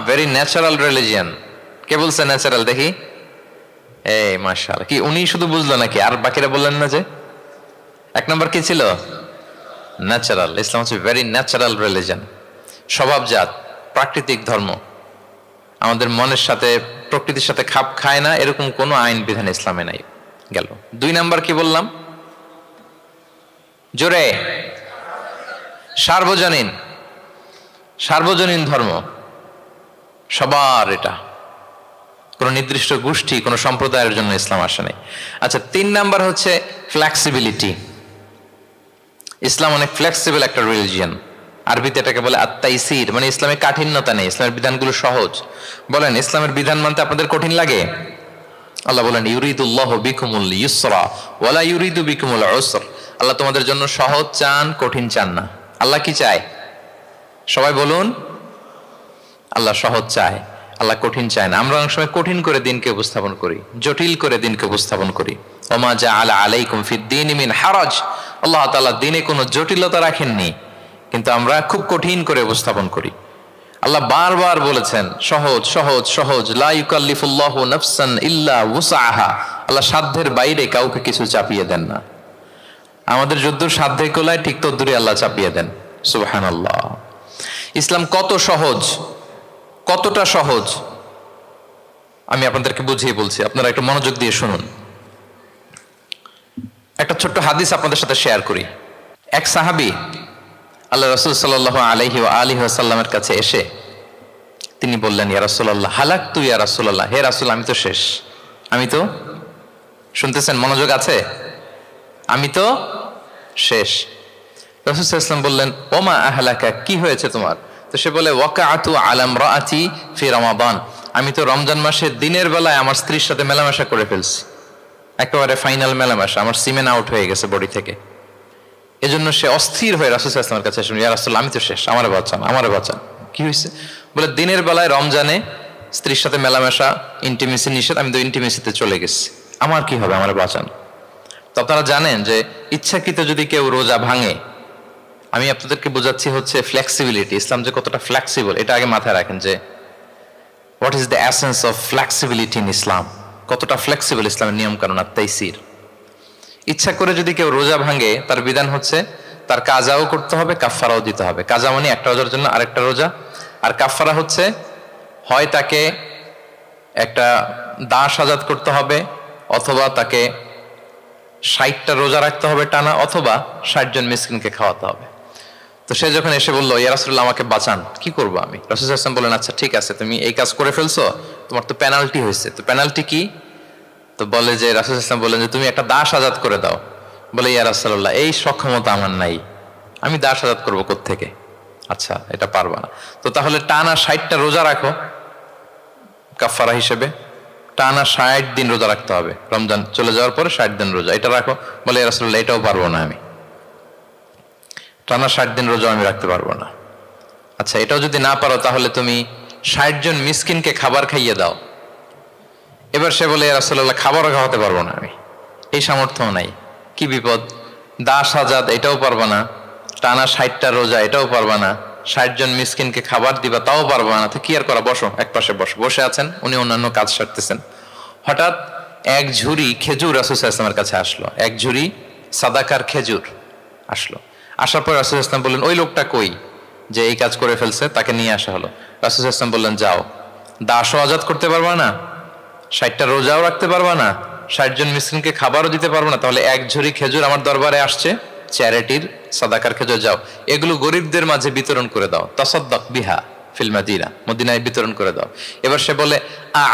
ভেরি ন্যাচারাল রিলিজিয়ান। কে বলছে ন্যাচারাল? দেখি, এই মাশাআল্লাহ। কি উনি শুধু বুঝলো নাকি, আর বাকিরা বললেন না? যে এক নম্বর কি ছিল? ন্যাচারাল। ইসলাম হচ্ছে ভেরি ন্যাচারাল রিলিজিয়ান, স্বভাবজাত, প্রাকৃতিক ধর্ম। আমাদের মনের সাথে, প্রকৃতির সাথে খাপ খায় না এরকম কোনো আইন বিধান ইসলামে নাই। গেল। দুই নাম্বার কি বললাম? জোরে, সার্বজনীন, সার্বজনীন ধর্ম, সবার। এটা কোনো নির্দিষ্ট গোষ্ঠী, কোনো সম্প্রদায়ের জন্য ইসলাম আসে নাই। আচ্ছা, তিন নাম্বার হচ্ছে ফ্লেক্সিবিলিটি। ইসলাম অনেক ফ্লেক্সিবল একটা রিলিজিয়ান। আরবিতে এটাকে বলে আত-তাইসির, মানে ইসলামে কাঠিন্যতা নেই, ইসলামের বিধানগুলো সহজ। বলেন, ইসলামের বিধান মানতে আপনাদের কঠিন লাগে? আল্লাহ বলেন, ইউরিদুল্লাহু বিকুমুল ইউসরা ওয়ালা ইউরিদু বিকুমুল উসর। আল্লাহ তোমাদের জন্য সহজ চান, কঠিন চান না। আল্লাহ কি চায়? সবাই বলুন। আল্লাহ সহজ চায়, আল্লাহ কঠিন চায় না। আমরা অনেক সময় কঠিন করে দিনকে উপস্থাপন করি, জটিল করে দিনকে উপস্থাপন করি। ওমা জাআলা আলাইকুম ফিদ-দীনি মিন হারাজ। আল্লাহ তাআলা দিনে কোনো জটিলতা রাখেননি, কিন্তু আমরা খুব কঠিন করে উপস্থাপন করি। আল্লাহ বারবার বলেছেন সহজ সহজ সহজ, লা ইউকাল্লিফুল্লাহু নাফসান ইল্লা উসআহা। আল্লাহ সাধ্যের বাইরে কাউকে কিছু চাপিয়ে দেন না। আমাদের যদ্দূর সাধ্যে কোলায় ঠিক তদ্দূরই আল্লাহ চাপিয়ে দেন। সুবহানাল্লাহ। ইসলাম কত সহজ, কতটা সহজ আমি আপনাদেরকে বুঝিয়ে বলছি, আপনারা একটু মনোযোগ দিয়ে শুনুন। একটা ছোট্ট হাদিস আপনাদের সাথে শেয়ার করি। এক সাহাবী আল্লাহ রাসূল সাল্লাল্লাহু আলাইহি ওয়া আলিহি ওয়াসাল্লামের কাছে এসে তিনি বললেন, ইয়া রাসূলুল্লাহ হালাকতু ইয়া রাসূলুল্লাহ, হে রাসূল আমি তো শেষ। আমি তো, শুনতেছেন, মনোযোগ আছে? আমি তো শেষ। রাসূল সাল্লাল্লাহু আলাইহি ওয়াসাল্লাম বললেন, ওমা আহলাকা, কি হয়েছে তোমার? তো সে বলে, ওয়াকাআতু আলা ইমরাআতি ফি রমাদান, আমি তো রমজান মাসে দিনের বেলায় আমার স্ত্রীর সাথে মেলামেশা করে ফেলছি, একেবারে ফাইনাল মেলামেশা, আমার সিমেন আউট হয়ে গেছে বডি থেকে। এজন্য সে অস্থির হয়ে রাসূল সাল্লাল্লাহু আলাইহি ওয়াসাল্লামের কাছে এসে, ইয়া রাসূলুল্লাহ আমি তো শেষ, আমারে বাঁচান, আমারে বাঁচান। কি হয়েছে? বলে, দিনের বেলায় রমজানে স্ত্রীর সাথে মেলামেশা, ইন্টিমেসি নিষেধ, আমি তো ইন্টিমেসিতে চলে গেছি, আমার কি হবে, আমারে বাঁচান। তো আপনারা জানেন যে ইচ্ছাকৃত যদি কেউ রোজা ভাঙে, আমি আপনাদেরকে বোঝাচ্ছি হচ্ছে ফ্লেক্সিবিলিটি, ইসলাম যে কতটা ফ্লেক্সিবল এটা আগে মাথায় রাখেন, যে what is the essence of flexibility in Islam. কতটা ফ্লেক্সিবল ইসলামের নিয়ম কানুন আর তাইসির। ইচ্ছা করে যদি কেউ রোজা ভাঙে, তার বিধান হচ্ছে তার কাজাও করতে হবে, কাফফারাও দিতে হবে। কাজা মানে একটা রোজার জন্য আরেকটা রোজা, আর কাফফারা হচ্ছে হয় তাকে একটা দাস আজাদ করতে হবে, অথবা তাকে 60টা রোজা রাখতে হবে টানা, অথবা 60 জন মিসকিনকে খাওয়াতে হবে। তো সে যখন এসে বললো, ইয়া রাসূলুল্লাহ আমাকে বাঁচান, কি করবো আমি? রাসূল সাল্লাল্লাহু আলাইহি ওয়াসাল্লাম বললেন, আচ্ছা ঠিক আছে, তুমি এই কাজ করে ফেলছো, তোমার তো পেনাল্টি হয়েছে। তো পেনাল্টি কি? তো বলে যে, রাসূল সাল্লাল্লাহু আলাইহি ওয়াসাল্লাম বললেন যে তুমি একটা দাস আজাদ করে দাও। বলে, ইয়া রাসূলুল্লাহ এই সক্ষমতা আমার নাই, আমি দাস আজাদ করবো কোত্থেকে? আচ্ছা এটা পারবা না, তো তাহলে টানা 60টা রোজা রাখো কাফারা হিসেবে, টানা 60 দিন রোজা রাখতে হবে, রমজান চলে যাওয়ার পরে 60 দিন রোজা, এটা রাখো। বলে, ইয়া রাসূলুল্লাহ এটাও পারবো না, আমি টানা 60 দিন রোজা আমি রাখতে পারবো না। আচ্ছা এটাও যদি না পারো, তাহলে তুমি 60 জন মিসকিনকে খাবার খাইয়ে দাও। এবার সে বলে, ইয়া রাসূলুল্লাহ খাবারও খাওয়াতে পারবো না, আমি এই সামর্থ্য নাই। কি বিপদ! দাস আজাদ এটাও পারবা না, টানা 60টা রোজা এটাও পারবা না, 60 জন মিসকিনকে খাবার দিবা তাও পারবা না। তো কি আর করা, বসো, এক পাশে বসো। বসে আছেন, উনি অন্যান্য কাজ সারতেছেন। হঠাৎ এক ঝুড়ি খেজুর রাসূল সাল্লাল্লাহু আলাইহি ওয়াসাল্লামের কাছে আসলো, এক ঝুড়ি সাদাকার খেজুর আসলো। আসার পর রাসূল সাল্লাল্লাহু আলাইহি ওয়াসাল্লাম বললেন, ওই লোকটা কই যে এই কাজ করে ফেলছে? তাকে নিয়ে আসা হলো। রাসূল সাল্লাল্লাহু আলাইহি ওয়াসাল্লাম বললেন, যাও, দাসও আজাদ করতে পারবা না, 60টা রোজাও রাখতে পারবা না, 60 জন মিসকিনকে খাবারও দিতে পারবো না, তাহলে এক ঝুড়ি খেজুর আমার দরবারে আসছে, চ্যারিটির সাদাকার খেজুর, যাও এগুলো গরিবদের মাঝে বিতরণ করে দাও, তাসাদ্দাক বিহা, ফিল মাদিনা, মদিনায় বিতরণ করে দাও। এবার সে বলে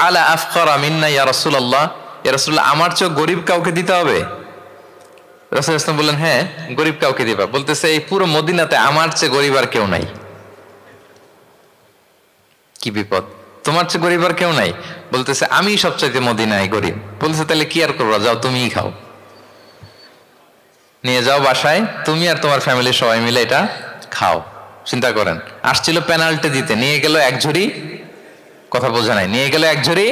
আলা আফকারা মিন্না ইয়া রাসূলুল্লাহ, ইয়া রাসূলুল্লাহ আমার চেয়ে গরিব কাউকে দিতে হবে? রাসূলুল্লাহ সাল্লাল্লাহু আলাইহি ওয়াসাল্লাম বললেন হ্যাঁ, গরিব কাউকে দিবা। বলতেছে এই পুরো মদিনাতে আমার চেয়ে গরিব আর কেউ নাই। কি বিপদ, তোমার চেয়ে গরিব আর কেউ নাই? বলতেছে আমি সবচাইতে মদিনায় গরিব। বলতেছে তাহলে কি আর করবা, যাও তুমিই খাও, নিয়ে যাও বাসায়, তুমি আর তোমার ফ্যামিলির সবাই মিলে এটা খাও। চিন্তা করেন, আসছিল পেনাল্টি দিতে, নিয়ে গেল এক ঝুড়ি, কথা বোঝা নাই, নিয়ে গেল এক ঝুড়ি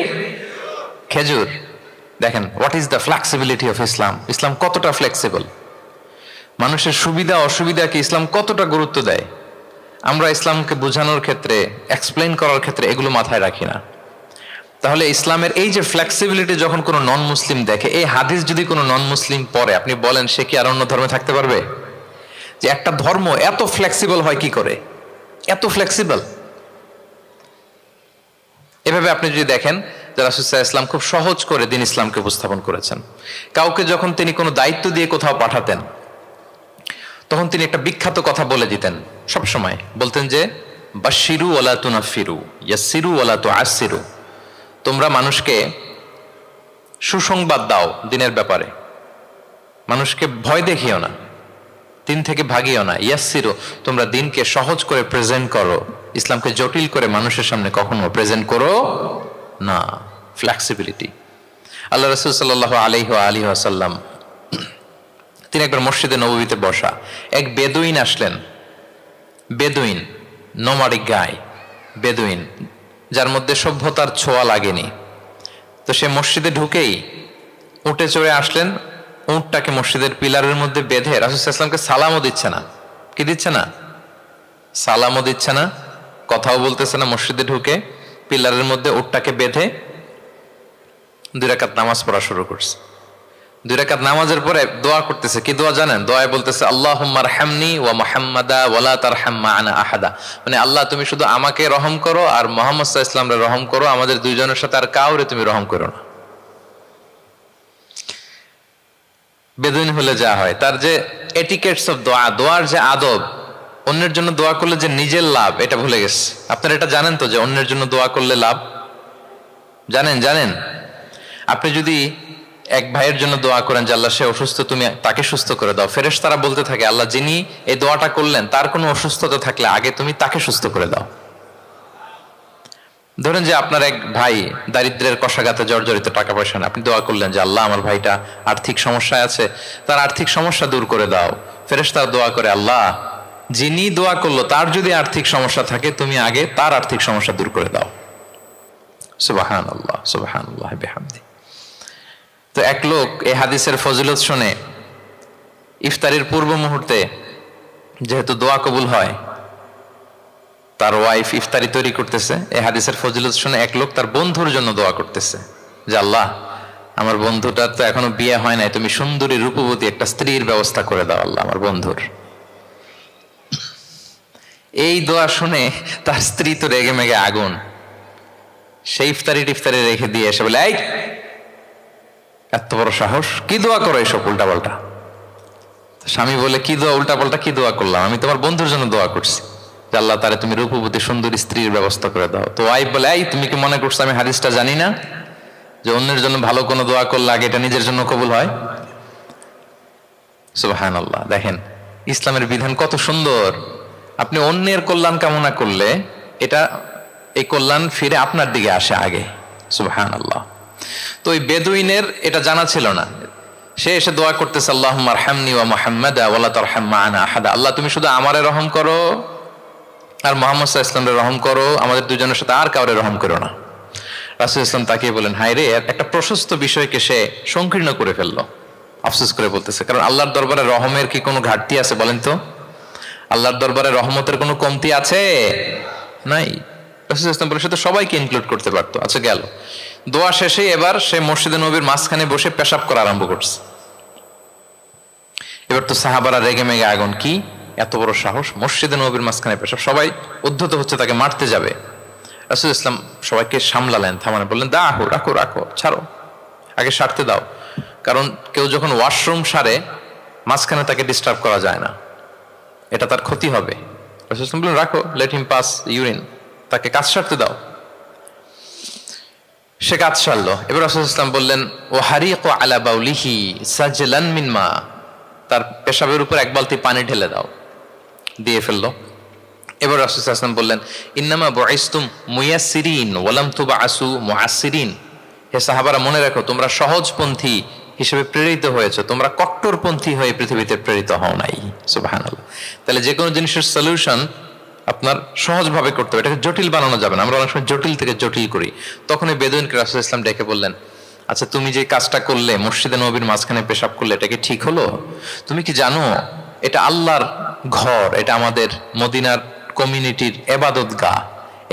খেজুর। দেখেন what is the flexibility of Islam. ইসলাম কতটা ফ্লেক্সিবল, মানুষের সুবিধা অসুবিধাকে ইসলাম কতটা গুরুত্ব দেয়। আমরা ইসলামকে বোঝানোর ক্ষেত্রে, এক্সপ্লেইন করার ক্ষেত্রে এগুলো মাথায় রাখি না। তাহলে ইসলামের এই যে ফ্লেক্সিবিলিটি যখন কোনো নন মুসলিম দেখে, এই হাদিস যদি কোনো নন মুসলিম পড়ে, আপনি বলেন সে কি আর অন্য ধর্মে থাকতে পারবে? যে একটা ধর্ম এত ফ্লেক্সিবল হয় কি করে, এত ফ্লেক্সিবল। এভাবে আপনি যদি দেখেন যে রাসূল সাল্লাল্লাহু আলাইহি ওয়াসাল্লাম খুব সহজ করে দ্বীন ইসলামকে উপস্থাপন করেছেন। কাউকে যখন তিনি কোনো দায়িত্ব দিয়ে কোথাও পাঠাতেন, তখন তিনি একটা বিখ্যাত কথা বলে দিতেন। সব সময় বলতেন যে বাশশিরু ওয়ালা তুনাফিরু, ইয়াসসিরু ওয়ালা তুআসসিরু। তোমরা মানুষকে সুসংবাদ দাও দিনের ব্যাপারে, মানুষকে ভয় দেখিও না, দিন থেকে ভাগিও না। ইয়াসসিরু, তোমরা দিনকে সহজ করে প্রেজেন্ট করো, ইসলামকে জটিল করে মানুষের সামনে কখনো প্রেজেন্ট করো না। ফ্লেক্সিবিলিটি। আল্লাহ রাসূল সাল্লাল্লাহু আলাইহি ওয়াসাল্লাম তিনি একবার মসজিদে নববীতে বসা, এক বেদুইন আসলেন। বেদুইন, নোমাডিক গায়, বেদুইন যার মধ্যে সভ্যতার ছোঁয়া লাগেনি। তো সে মসজিদে ঢুকেই উঠে চড়ে আসলেন, উটটাকে মসজিদের পিলারের মধ্যে বেঁধে রাসূল সাল্লাল্লাহু আলাইহি ওয়াসাল্লামকে সালামও দিচ্ছে না। কি দিচ্ছে না? সালামও দিচ্ছে না, কথাও বলতেছে না। মসজিদে ঢুকে পিলারের মধ্যে উটটাকে বেঁধে 2 রাকাত নামাজ পড়া শুরু করছে। 2 রাকাত নামাজের পরে দোয়া করতেছে। কি দোয়া জানেন? দোয়ায় বলতেছে আল্লাহুম্মা আরহামনি ওয়া মুহাম্মাদা ওয়া লা তারহাম মা'ানা আহাদা। মানে আল্লাহ তুমি শুধু আমাকে রহম করো আর মুহাম্মদ সাল্লাল্লাহু আলাইহি ওয়াসাল্লামকে রহম করো, আমাদের দুইজনের সাথে আর কাউরে তুমি রহম করো না। বেদুইন হলে যা হয়, তার যে এটিকেটস অফ দোয়া, দোয়ার যে আদব, অন্যের জন্য দোয়া করলে যে নিজের লাভ এটা ভুলে গেছে। আপনারা এটা জানেন তো যে অন্যের জন্য দোয়া করলে লাভ? জানেন? আপনি যদি এক ভাইয়ের জন্য দোয়া করেন যে আল্লাহ সে অসুস্থ, তুমি তাকে সুস্থ করে দাও, ফেরেশতারা বলতে থাকে আল্লাহ যিনি এই দোয়াটা করলেন তার কোনো অসুস্থতা থাকলে আগে তুমি তাকে সুস্থ করে দাও। ধরেন যে আপনার এক ভাই দারিদ্রের কষাঘাতে জর্জরিত, টাকা পয়সা না, আপনি দোয়া করলেন যে আল্লাহ আমার ভাইটা আর্থিক সমস্যায় আছে, তার আর্থিক সমস্যা দূর করে দাও। ফেরেশতারা দোয়া করে আল্লাহ যিনি দোয়া করলো তার যদি আর্থিক সমস্যা থাকে তুমি আগে তার আর্থিক সমস্যা দূর করে দাও। সুবহানাল্লাহ, সুবহানাল্লাহ বিহামদি। তো এক লোক এই হাদিসের ফজিলত শুনে ইফতারির পূর্ব মুহূর্তে, যেহেতু দোয়া কবুল হয়, তার ওয়াইফ ইফতারি তৈরি করতেছে, এই হাদিসের ফজিলত শুনে এক লোক তার বন্ধুর জন্য দোয়া করতেছে যে আল্লাহ আমার বন্ধুটার তো এখনো বিয়ে হয় নাই, তুমি সুন্দরী রূপবতী একটা স্ত্রীর ব্যবস্থা করে দাও আল্লাহ আমার বন্ধুর। এই দোয়া শুনে তার স্ত্রী তো রেগে মেগে আগুন, সেই ইফতারি রেখে দিয়ে এসে বলে এই এত বড় সাহস, কি দোয়া করো এসব উল্টা পাল্টা। স্বামী বলে কি দোয়া উল্টা পাল্টা, কি দোয়া করলাম? আমি তোমার বন্ধুর জন্য দোয়া করছি যে আল্লাহ তারে তুমি রূপবতী সুন্দরী স্ত্রীর ব্যবস্থা করে দাও। তো ওয়াইফ বলে এই তুমি কি মনে করছো আমি হাদিসটা জানি না যে অন্যের জন্য ভালো কোনো দোয়া করলে আগে এটা নিজের জন্য কবুল হয়? সুবহানাল্লাহ। দেখেন ইসলামের বিধান কত সুন্দর। আপনি অন্যের কল্যাণ কামনা করলে এটা, এই কল্যাণ ফিরে আপনার দিকে আসে আগে। সুবহানাল্লাহ। তো ওই বেদুইনের এটা জানা ছিল না, সে এসে দোয়া করতেছে আল্লাহুম্মা আরহামনি ওয়া মুহাম্মাদা ওয়া লা তারহাম মা'ানা আহাদা। আল্লাহ তুমি শুধু আমারে রহম করো আর মুহাম্মদ সাল্লাল্লাহু আলাইহি ওয়াসাল্লামের রহম করো, আমাদের দুজনের সাথে আর কাউরে রহম করো না। রাসূল ইসলাম তাকিয়ে বলেন হায় রে, একটা প্রশস্ত বিষয়কে সে সংকীর্ণ করে ফেললো। আফসোস করে বলতেছে, কারণ আল্লাহর দরবারে রহমের কি কোনো ঘাটতি আছে বলেন তো? আল্লাহর দরবারে রহমতের কোনো কমতি আছে? নাই। রাসূল ইসলাম বলে সে তো সবাইকে ইনক্লুড করতে পারতো। আচ্ছা গেল, দোয়া শেষে এবার সে মসজিদে নবীর মাঝখানে বসে পেশাব করা আরম্ভ করছে। এবার তো সাহাবারা রেগে মেগে আগুন, কি এত বড় সাহস, মসজিদে নবীর মাঝখানে পেশাব, সবাই উদ্ধত হচ্ছে তাকে মারতে যাবে। রাসূল ইসলাম সবাইকে সামলালেন, থামালেন, বললেন দাও, রাখো রাখো, ছাড়ো, আগে সারতে দাও। কারণ কেউ যখন ওয়াশরুম সারে মাঝখানে তাকে ডিস্টার্ব করা যায় না, এটা তার ক্ষতি হবে। রাসূল ইসলাম বললেন রাখো, লেট হিম পাস ইউরিন, তাকে কাজ সারতে দাও। সে কাজ সারলো। এবার রাসূল ইসলাম বললেন, ও হারিকু আলা বাউলিহি সাজলান মিন মা, তার পেশাবের উপর এক বালতি পানি ঢেলে দাও। দিয়ে ফেললো। এবার রাসূল সাল্লাল্লাহু আলাইহি ওয়াসাল্লাম বললেন, ইন্নামা বুইসতুম মুয়াসসিরিন ওয়া লাম তুবআসু মুআসসিরিন। হে সাহাবারা, মনে রাখো তোমরা সহজপন্থী হিসেবে প্রেরিত হয়েছে, তোমরা কট্টরপন্থী হয়ে পৃথিবীতে প্রেরিত হও নাই। সুবহানাল্লাহ। তাহলে যে কোনো জিনিসের সলিউশন আপনার সহজভাবে করতে হবে, এটাকে জটিল বানানো যাবে না। আমরা অনেক সময় জটিল থেকে জটিল করি। তখন এই বেদুইনকে রাসূল ইসলাম ডেকে বললেন, আচ্ছা তুমি যে কাজটা করলে, মসজিদে নববীর মাঝখানে পেশাব করলে, এটা কি ঠিক হলো? তুমি কি জানো এটা আল্লাহর ঘর, এটা আমাদের মদিনার কমিউনিটির ইবাদতগাহ,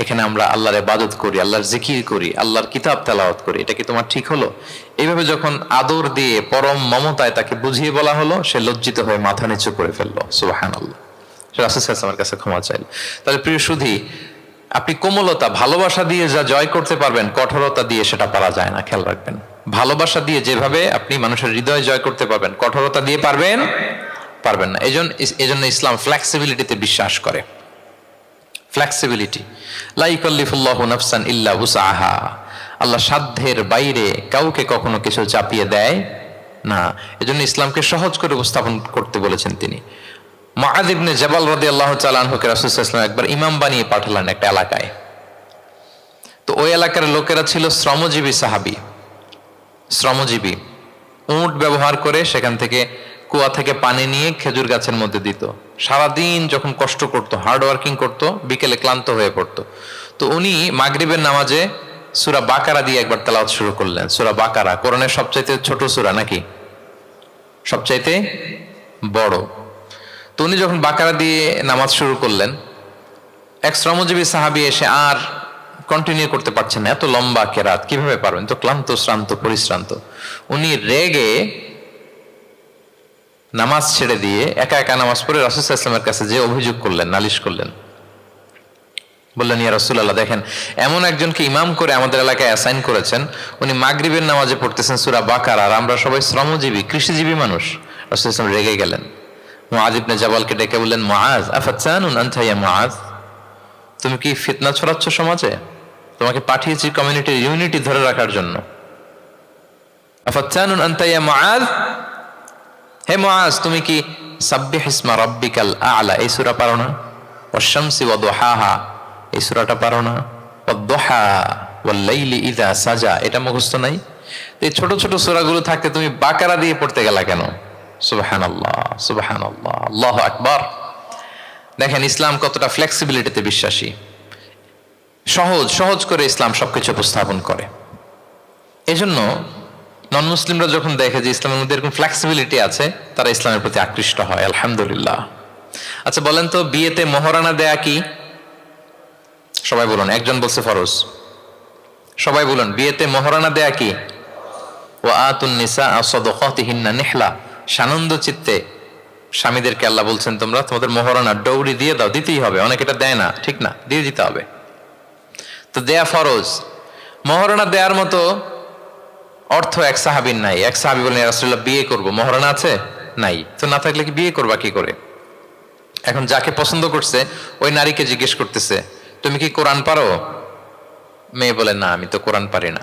এখানে আমরা আল্লাহর ইবাদত করি, আল্লাহর জিকির করি, আল্লাহর কিতাব তেলাওয়াত করি, এটা কি তোমার ঠিক হলো? এইভাবে যখন আদর দিয়ে পরম মমতায় তাকে বুঝিয়ে বলা হলো, সে লজ্জিত হয়ে মাথা নিচু করে ফেললো। সুবহানাল্লাহ। রাসূল সাল্লাল্লাহু আলাইহি ওয়াসাল্লামের কাছে ক্ষমা চাইল। তাহলে প্রিয় সুধী, আপনি কোমলতা ভালোবাসা দিয়ে যা জয় করতে পারবেন, কঠোরতা দিয়ে সেটা পারা যায় না। খেয়াল রাখবেন, ভালোবাসা দিয়ে যেভাবে আপনি মানুষের হৃদয় জয় করতে পারবেন, কঠোরতা দিয়ে পারবেন না। এজন্য ইসলাম ফ্লেক্সিবিলিটিতে বিশ্বাস করে। ফ্লেক্সিবিলিটি, লা ইউকাল্লিফুল্লাহু নাফসান ইল্লা উসআহা। আল্লাহ সাধ্যের বাইরে কাউকে কখনো কিছু চাপিয়ে দেয় না। এজন্য ইসলামকে সহজ করে উপস্থাপন করতে বলেছেন তিনি। মুআয ইবনে জাবাল রাদিয়াল্লাহু তাআলা আনহুকে রাসূল সাল্লাল্লাহু আলাইহি ওয়াসাল্লাম একবার ইমাম বানিয়ে পাঠালেন একটা এলাকায়। তো ওই এলাকার লোকেরা ছিল শ্রমজীবী সাহাবী, শ্রমজীবী। উট ব্যবহার করে সেখান থেকে কুয়া থেকে পানি নিয়ে খেজুর গাছের মধ্যে দিত। সারাদিন যখন কষ্ট করতো, হার্ড ওয়ার্কিং করতো, বিকেলে ক্লান্ত হয়ে পড়তো। তো উনি মাগরিবের নামাজে সূরা বাকারা দিয়ে একবার তেলাওয়াত শুরু করলেন। সূরা বাকারা কোরআনের সবচাইতে ছোট সূরা নাকি সবচাইতে বড়? তো উনি যখন বাকারা দিয়ে নামাজ শুরু করলেন, এক শ্রমজীবী সাহাবী এসে আর কন্টিনিউ করতে পারছেন না, এত লম্বা কেরাত কিভাবে পারবেন, তো ক্লান্ত শ্রান্ত পরিশ্রান্ত। উনি রেগে নামাজ ছেড়ে দিয়ে একা একা নামাজ পড়ে রাসূল সাল্লাল্লাহু আলাইহি ওয়াসাল্লামের কাছে যে অভিযোগ করলেন, নালিশ করলেন। বললেন, ইয়া রাসূলুল্লাহ, দেখেন এমন একজনকে ইমাম করে আমাদের এলাকায় অ্যাসাইন করেছেন, উনি মাগরিবের নামাজে পড়তেছেন সূরা বাকারা, আর আমরা সবাই শ্রমজীবী কৃষিজীবী মানুষ। রাসূল সাল্লাল্লাহু আলাইহি ওয়াসাল্লাম রেগে গেলেন। মুআয ইবনে জাবালকে ডেকে বললেন, মুআয আফাতানুন আনতা ইয়া মুআয, তুমি কি ফিতনা ছড়াচ্ছ সমাজে? তোমাকে পাঠিয়েছি কমিউনিটির ইউনিটি ধরে রাখার জন্য। আফাতানুন আনতা ইয়া মুআয, হে মুআয, তুমি কি সাব্বিহ ইসমা রাব্বিকাল আ'লা এই সূরা পারো না? ওয়াশ শামসি ওয়া দুহাহা এই সূরাটা পারো না? ওয়াদ দুহা ওয়াল লাইলি ইযা সাজা এটা মুখস্থ নাই? এই ছোট ছোট সূরাগুলো থাকতে তুমি বাকারা দিয়ে পড়তে গেলা কেন? সুবহানাল্লাহ, সুবহানাল্লাহ, আল্লাহু আকবার। দেখেন ইসলাম কতটা ফ্লেক্সিবিলিটিতে বিশ্বাসী। সহজ করে ইসলাম সবকিছু উপস্থাপন করে। এজন্য নন মুসলিমরা যখন দেখে যে ইসলামের মধ্যে এরকম ফ্লেক্সিবিলিটি আছে, তারা ইসলামের প্রতি আকৃষ্ট হয়। আলহামদুলিল্লাহ। আচ্ছা বলেন তো, বিয়েতে মোহরানা দেয়া কি? সবাই বলুন। একজন বলছে ফরজ। সবাই বলুন, বিয়েতে মোহরানা দেয়া কি? ওয়া আতুন নিসা সাদাকাতিহিন্না নিহলা, সানন্দ চিত্তে স্বামীদেরকে আল্লাহ বলছেন তোমরা তোমাদের মোহরানা ডৌরি দিয়ে দাও, দিতেই হবে। অনেক এটা দেয় না, ঠিক না, দিয়ে দিতে হবে। তো দেয়া ফরজ। মোহরানা দেওয়ার মতো অর্থ এক সাহাবীর নাই। এক সাহাবী বলেন, ইয়া রাসূলুল্লাহ বিয়ে করব, মোহরানা আছে? নাই। তো না থাকলে কি বিয়ে করবা কি করে? এখন যাকে পছন্দ করছে ওই নারীকে জিজ্ঞেস করতেছে, তুমি কি কোরআন পারো? মেয়ে বলে, না আমি তো কোরআন পারি না।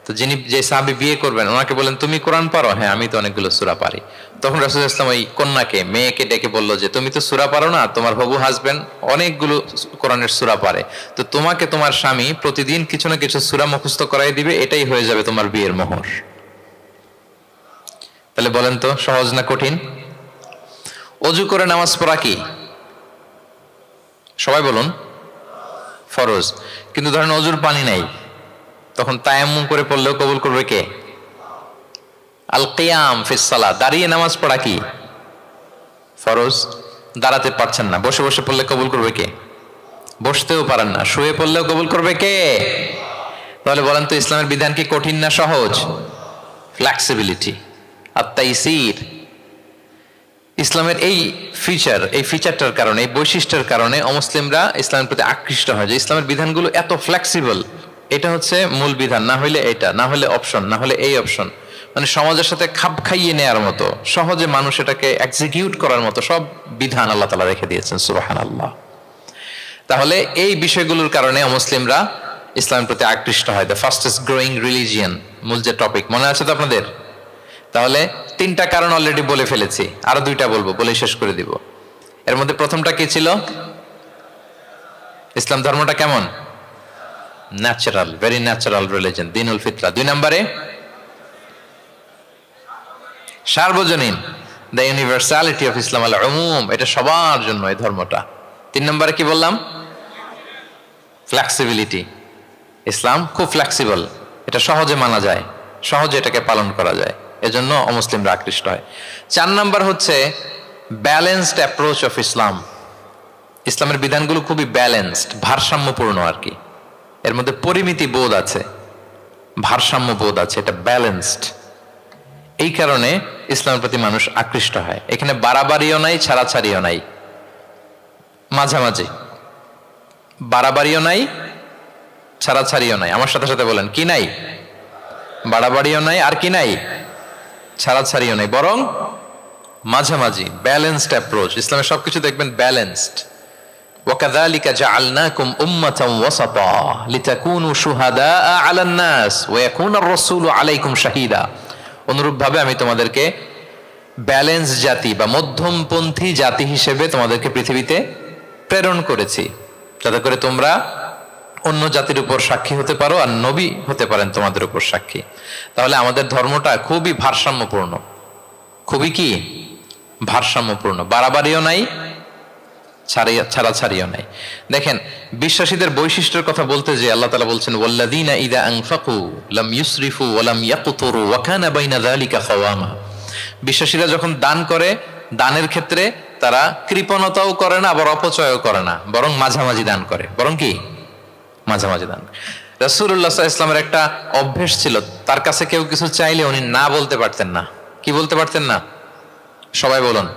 তো যে সাহাবী বিয়ে করবেন ওনাকে বলেন, তুমি কোরআন পারো? হ্যাঁ আমি তো অনেকগুলো সূরা পারি। তখন রাসূল সাল্লাল্লাহু আলাইহি ওয়াসাল্লাম ওই কন্যাকে, মেয়েকে ডেকে বলল যে তুমি তো সূরা পারো না, তোমার হবু হাজবেন্ড অনেকগুলো কোরআনের সূরা পারে, তো তোমাকে তোমার স্বামী প্রতিদিন কিছু না কিছু সূরা মুখস্থ করাই দিবে, এটাই হয়ে যাবে তোমার বিয়ের মোহর। তাহলে বলেন তো সহজ না কঠিন? ওযু করে নামাজ পড়া কি? সবাই বলুন ফরজ। কিন্তু ধরেন ওযুর পানি নাই, তখন তায়াম্মুম করে পড়লেও কবুল করবে কে? আল কিয়াম ফিস সালাত, দাঁড়িয়ে নামাজ পড়া কি? ফরজ। দাঁড়াতে পারছেন না, বসে বসে পড়লে কবুল করবে কে? বসতেও পারেন না, শুয়ে পড়লেও কবুল করবে কে? তাহলে বলেন তো ইসলামের বিধান কি কঠিন না সহজ? ফ্লেক্সিবিলিটি আর তাইসির। ইসলামের এই ফিচারটার কারণে, এই বৈশিষ্ট্যের কারণে অমুসলিমরা ইসলামের প্রতি আকৃষ্ট হয়, যে ইসলামের বিধানগুলো এত ফ্লেক্সিবল। এটা হচ্ছে মূল বিধান, না হইলে এটা, না হলে অপশন, না হলে এই অপশন। মানে সমাজের সাথে খাপ খাইয়ে নেয়ার মতো, সহজে মানুষ এটাকে এক্সিকিউট করার মতো সব বিধান আল্লাহ তাআলা রেখে দিয়েছেন। সুবহানাল্লাহ। তাহলে এই বিষয়গুলোর কারণে অমুসলিমরা ইসলামের প্রতি আকৃষ্ট হয়। দ্য ফাস্টেস্ট গ্রোয়িং রিলিজিয়ান, মূল যে টপিক, মনে আছে তো আপনাদের? তাহলে 3টা কারণ অলরেডি বলে ফেলেছি, আরো 2টা বলবো, বলে শেষ করে দিব। এর মধ্যে প্রথমটা কি ছিল? ইসলাম ধর্মটা কেমন? ন্যাচারাল, ভেরি ন্যাচারাল রিলিজন, দিনুল ফিতরা। 2 নম্বরে সার্বজনীন, দ্য ইউনিভার্সালিটি অফ ইসলাম, আল উমুম, এটা সবার জন্য এই ধর্মটা। 3 নম্বরে কি বললাম? ফ্লেক্সিবিলিটি, ইসলাম খুব ফ্লেক্সিবল, এটা সহজে মানা যায়, সহজে এটাকে পালন করা যায়, এজন্য অমুসলিমরা আকৃষ্ট হয়। 4 নম্বর হচ্ছে ব্যালেন্সড অ্যাপ্রোচ অফ ইসলাম। ইসলামের বিধানগুলো খুবই ব্যালেন্সড, ভারসাম্যপূর্ণ আর কি, এর মধ্যে পরিমিতি বোধ আছে, ভারসাম্য বোধ আছে, এটা ব্যালেন্সড। এই কারণে ইসলামের প্রতি মানুষ আকৃষ্ট হয়। এখানে বাড়াবাড়িও নাই, ছাড়াছাড়িও নাই, মাঝামাঝি, বাড়াবাড়িও নাই, ছাড়াছাড়িও নাই। আমার সাথে সাথে বলেন, কি নাই? বাড়াবাড়িও নাই, আর কি নাই? ছাড়াছাড়িও নাই, বরং মাঝামাঝি, ব্যালেন্সড অ্যাপ্রোচ। ইসলামের সবকিছু দেখবেন ব্যালেন্সড। وَكَذَلِكَ جَعَلْنَاكُمْ أُمَّةً وَسَطًا لِتَكُونُوا شُهَدَاءَ عَلَى النَّاسِ وَيَكُونَ الرَّسُولُ عَلَيْكُمْ شَهِيدًا। অনুরূপভাবে আমি তোমাদেরকে ব্যালেন্স জাতি বা মধ্যমপন্থী জাতি হিসেবে তোমাদেরকে পৃথিবীতে প্রেরণ করেছি, যাতে করে তোমরা অন্য জাতির উপর সাক্ষী হতে পারো, আর নবী হতে পারেন তোমাদের উপর সাক্ষী। তাহলে আমাদের ধর্মটা খুবই ভারসাম্যপূর্ণ, খুবই কি ভারসাম্যপূর্ণ, বাড়াবাড়িও নাই, ছাড়াছাড়িও নাই। দেখেন, বিশ্বাসীদের বৈশিষ্ট্যের কথা বলতে যে আল্লাহ তাআলা বলছেন, ওয়াল্লাযীনা ইযা আনফাকু লাম ইউসরিফু ওয়া লাম ইয়াকতুরু ওয়া কানা বাইনা যালিকা খাওয়ামা। বিশ্বাসীরা যখন দান করে, দানের ক্ষেত্রে তারা কৃপণতাও করে না, আবার অপচয়ও করে না, বরং মাঝামাঝি দান করে, বরং কি মাঝামাঝি দান। রাসূলুল্লাহ সাল্লাল্লাহু আলাইহি ওয়াসাল্লামের একটা অভ্যেস ছিল, তার কাছে কেউ কিছু চাইলে উনি না বলতে পারতেন না। কি বলতে পারতেন না? সবাই বলুন।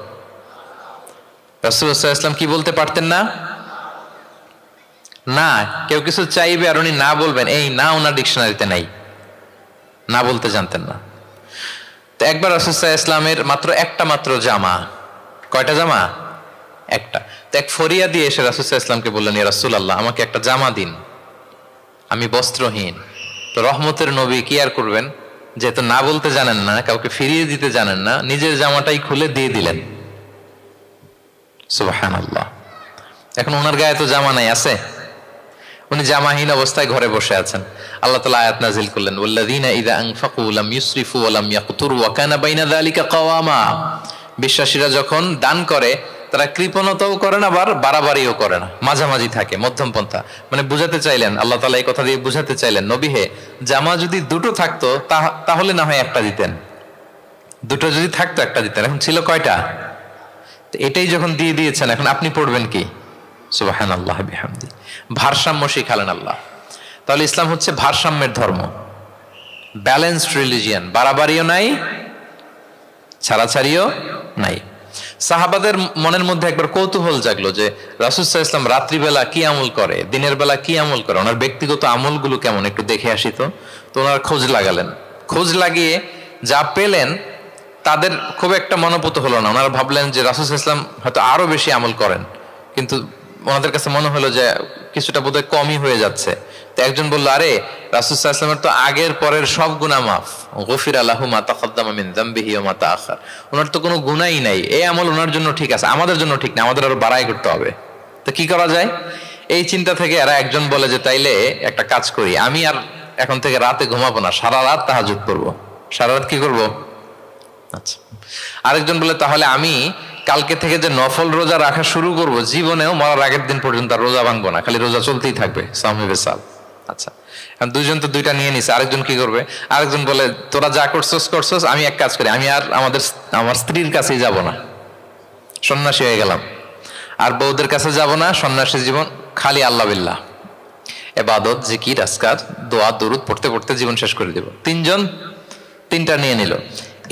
রাসূলুল্লাহ সাল্লাল্লাহু আলাইহি ওয়াসাল্লাম কি বলতে পারতেন না? না, কেউ কিছু চাইবে আর উনি না বলবেন, এই না ওনার ডিকশনারিতে নাই, না বলতে জানতেন না। তো একবার রাসূলুল্লাহ সাল্লাল্লাহু আলাইহি ওয়াসাল্লামের মাত্র একটা মাত্র জামা, কয়টা জামা? একটা। তো এক ফরিয়া দিয়ে এসে রাসূলুল্লাহ সাল্লাল্লাহু আলাইহি ওয়াসাল্লামকে বললেন, ইয়া রাসূলুল্লাহ, আমাকে একটা জামা দিন, আমি বস্ত্রহীন। তো রহমতের নবী কি আর করবেন, যেহেতু না বলতে জানেন না, কাউকে ফিরিয়ে দিতে জানেন না, নিজের জামাটাই খুলে দিয়ে দিলেন। সুবহানাল্লাহ। এখন ওনার গায়ে তো জামা নাই, আছে? উনি জামাহীন অবস্থায় ঘরে বসে আছেন। আল্লাহ তাআলা আয়াত নাযিল করলেন, ওয়াল্লাযীনা ইযা আনফাকু লাম ইউসরিফু ওয়া লাম ইয়াকতুরু ওয়া কানা বাইনা যালিকা কাওয়ামা। বিশ্বাসীরা যখন দান করে, তারা কৃপণতাও করে না, আবার বাড়াবাড়িও করে না, মাঝামাঝি থাকে, মধ্যম পন্থা। মানে বুঝাতে চাইলেন, আল্লাহ তাআলা এই কথা দিয়ে বুঝাতে চাইলেন, নবী হে, জামা যদি দুটো থাকতো তাহলে না হয় একটা দিতেন, দুটো যদি থাকতো একটা দিতেন, এখন ছিল কয়টা? এটাই যখন দিয়ে দিয়েছেন, এখন আপনি পড়বেন কি? সুবহানাল্লাহ বিহামদি। ভারসাম্য শিখালেন আল্লাহ। তাহলে ইসলাম হচ্ছে ভারসাম্যের ধর্ম, ব্যালেন্সড রিলিজিয়ান, বাড়াবাড়িও নাই, ছাড়াছাড়িও নাই। সাহাবাদের মনের মধ্যে একবার কৌতূহল জাগলো যে রাসূল সাল্লাল্লাহু আলাইহি ওয়াসাল্লাম রাত্রিবেলা কি আমল করে, দিনের বেলা কি আমল করে, ওনার ব্যক্তিগত আমলগুলো কেমন, একটু দেখে আসি। তো ওনার খোঁজ লাগালেন। খোঁজ লাগিয়ে যা পেলেন, তাদের খুব একটা মনোপুত হলো না। ওনারা ভাবলেন যে রাসূল সাল্লাল্লাহু আলাইহি ওয়াসাল্লাম হয়তো আরো বেশি আমল করেন, কিন্তু ওনাদের কাছে মনে হলো যে কিছুটা বোধহয় কমই হয়ে যাচ্ছে। তো একজন বলল, আরে রাসূল সাল্লাল্লাহু আলাইহি ওয়াসাল্লামের তো আগের পরের সব গুনাহ মাফ, গফিরা লাহু মা তাকাদ্দামা মিন যামবিহি ওয়া মা তাআখার। ওনার তো কোনো গুনাহই নাই, এই আমল ওনার জন্য ঠিক আছে, আমাদের জন্য ঠিক না, আমাদের আরো বাড়াই করতে হবে। তো কি করা যায়? এই চিন্তা থেকে এরা একজন বলে যে তাইলে একটা কাজ করি, আমি আর এখন থেকে রাতে ঘুমাবো না, সারা রাত তাহাজ্জুদ করবো। সারা রাত কি করবো? আচ্ছা। আরেকজন বলে, তাহলে আমি কালকে থেকে যে নফল রোজা রাখা শুরু করব, জীবনেও মরার আগের দিন পর্যন্ত আর রোজা ভাঙবো না, খালি রোজা চলতেই থাকবে, সাওমে বিসাল। আচ্ছা, দুইজন তো দুইটা নিয়ে নিছে, আরেকজন কি করবে? আরেকজন বলে, তোরা যা করছস, আমি এক কাজ করি, আমি আর আমার স্ত্রীর কাছেই যাব না, সন্ন্যাসী হয়ে গেলাম, আর বউদের কাছে যাব না, সন্ন্যাসী জীবন, খালি আল্লাহ বিল্লাহ, ইবাদত, জিকির, আজকার, দোয়া, দুরুদ পড়তে পড়তে জীবন শেষ করে দেব। তিনজন তিনটা নিয়ে নিল।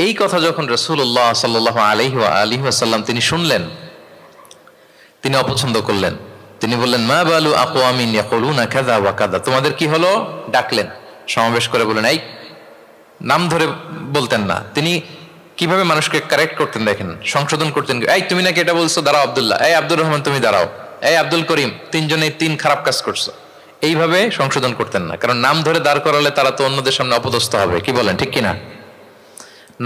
এই কথা যখন রাসূলুল্লাহ সাল্লাল্লাহু আলাইহি ওয়া আলিহি ওয়াসাল্লাম তিনি শুনলেন, তিনি অপছন্দ করলেন। তিনি বললেন, মা বালু আকওয়ামিন ইয়াকুলুনা কাযা ওয়া কাযা। তোমাদের কি হলো? ডাকলেন, সমাবেশ করে বলেন, এই নাম ধরে বলতেন না। তিনি কিভাবে মানুষকে কারেক্ট করতেন দেখেন, সংশোধন করতেন। এই তুমি নাকি এটা বলছো, দাঁড়াও আব্দুল্লাহ, এই আব্দুর রহমান তুমি দাঁড়াও, এই আব্দুল করিম, তিনজনে তিন খারাপ কাজ করছো, এইভাবে সংশোধন করতেন না। কারণ নাম ধরে দাঁড় করালে তারা তো অন্যদের সামনে অপদস্থ হবে, কি বলেন ঠিক কিনা?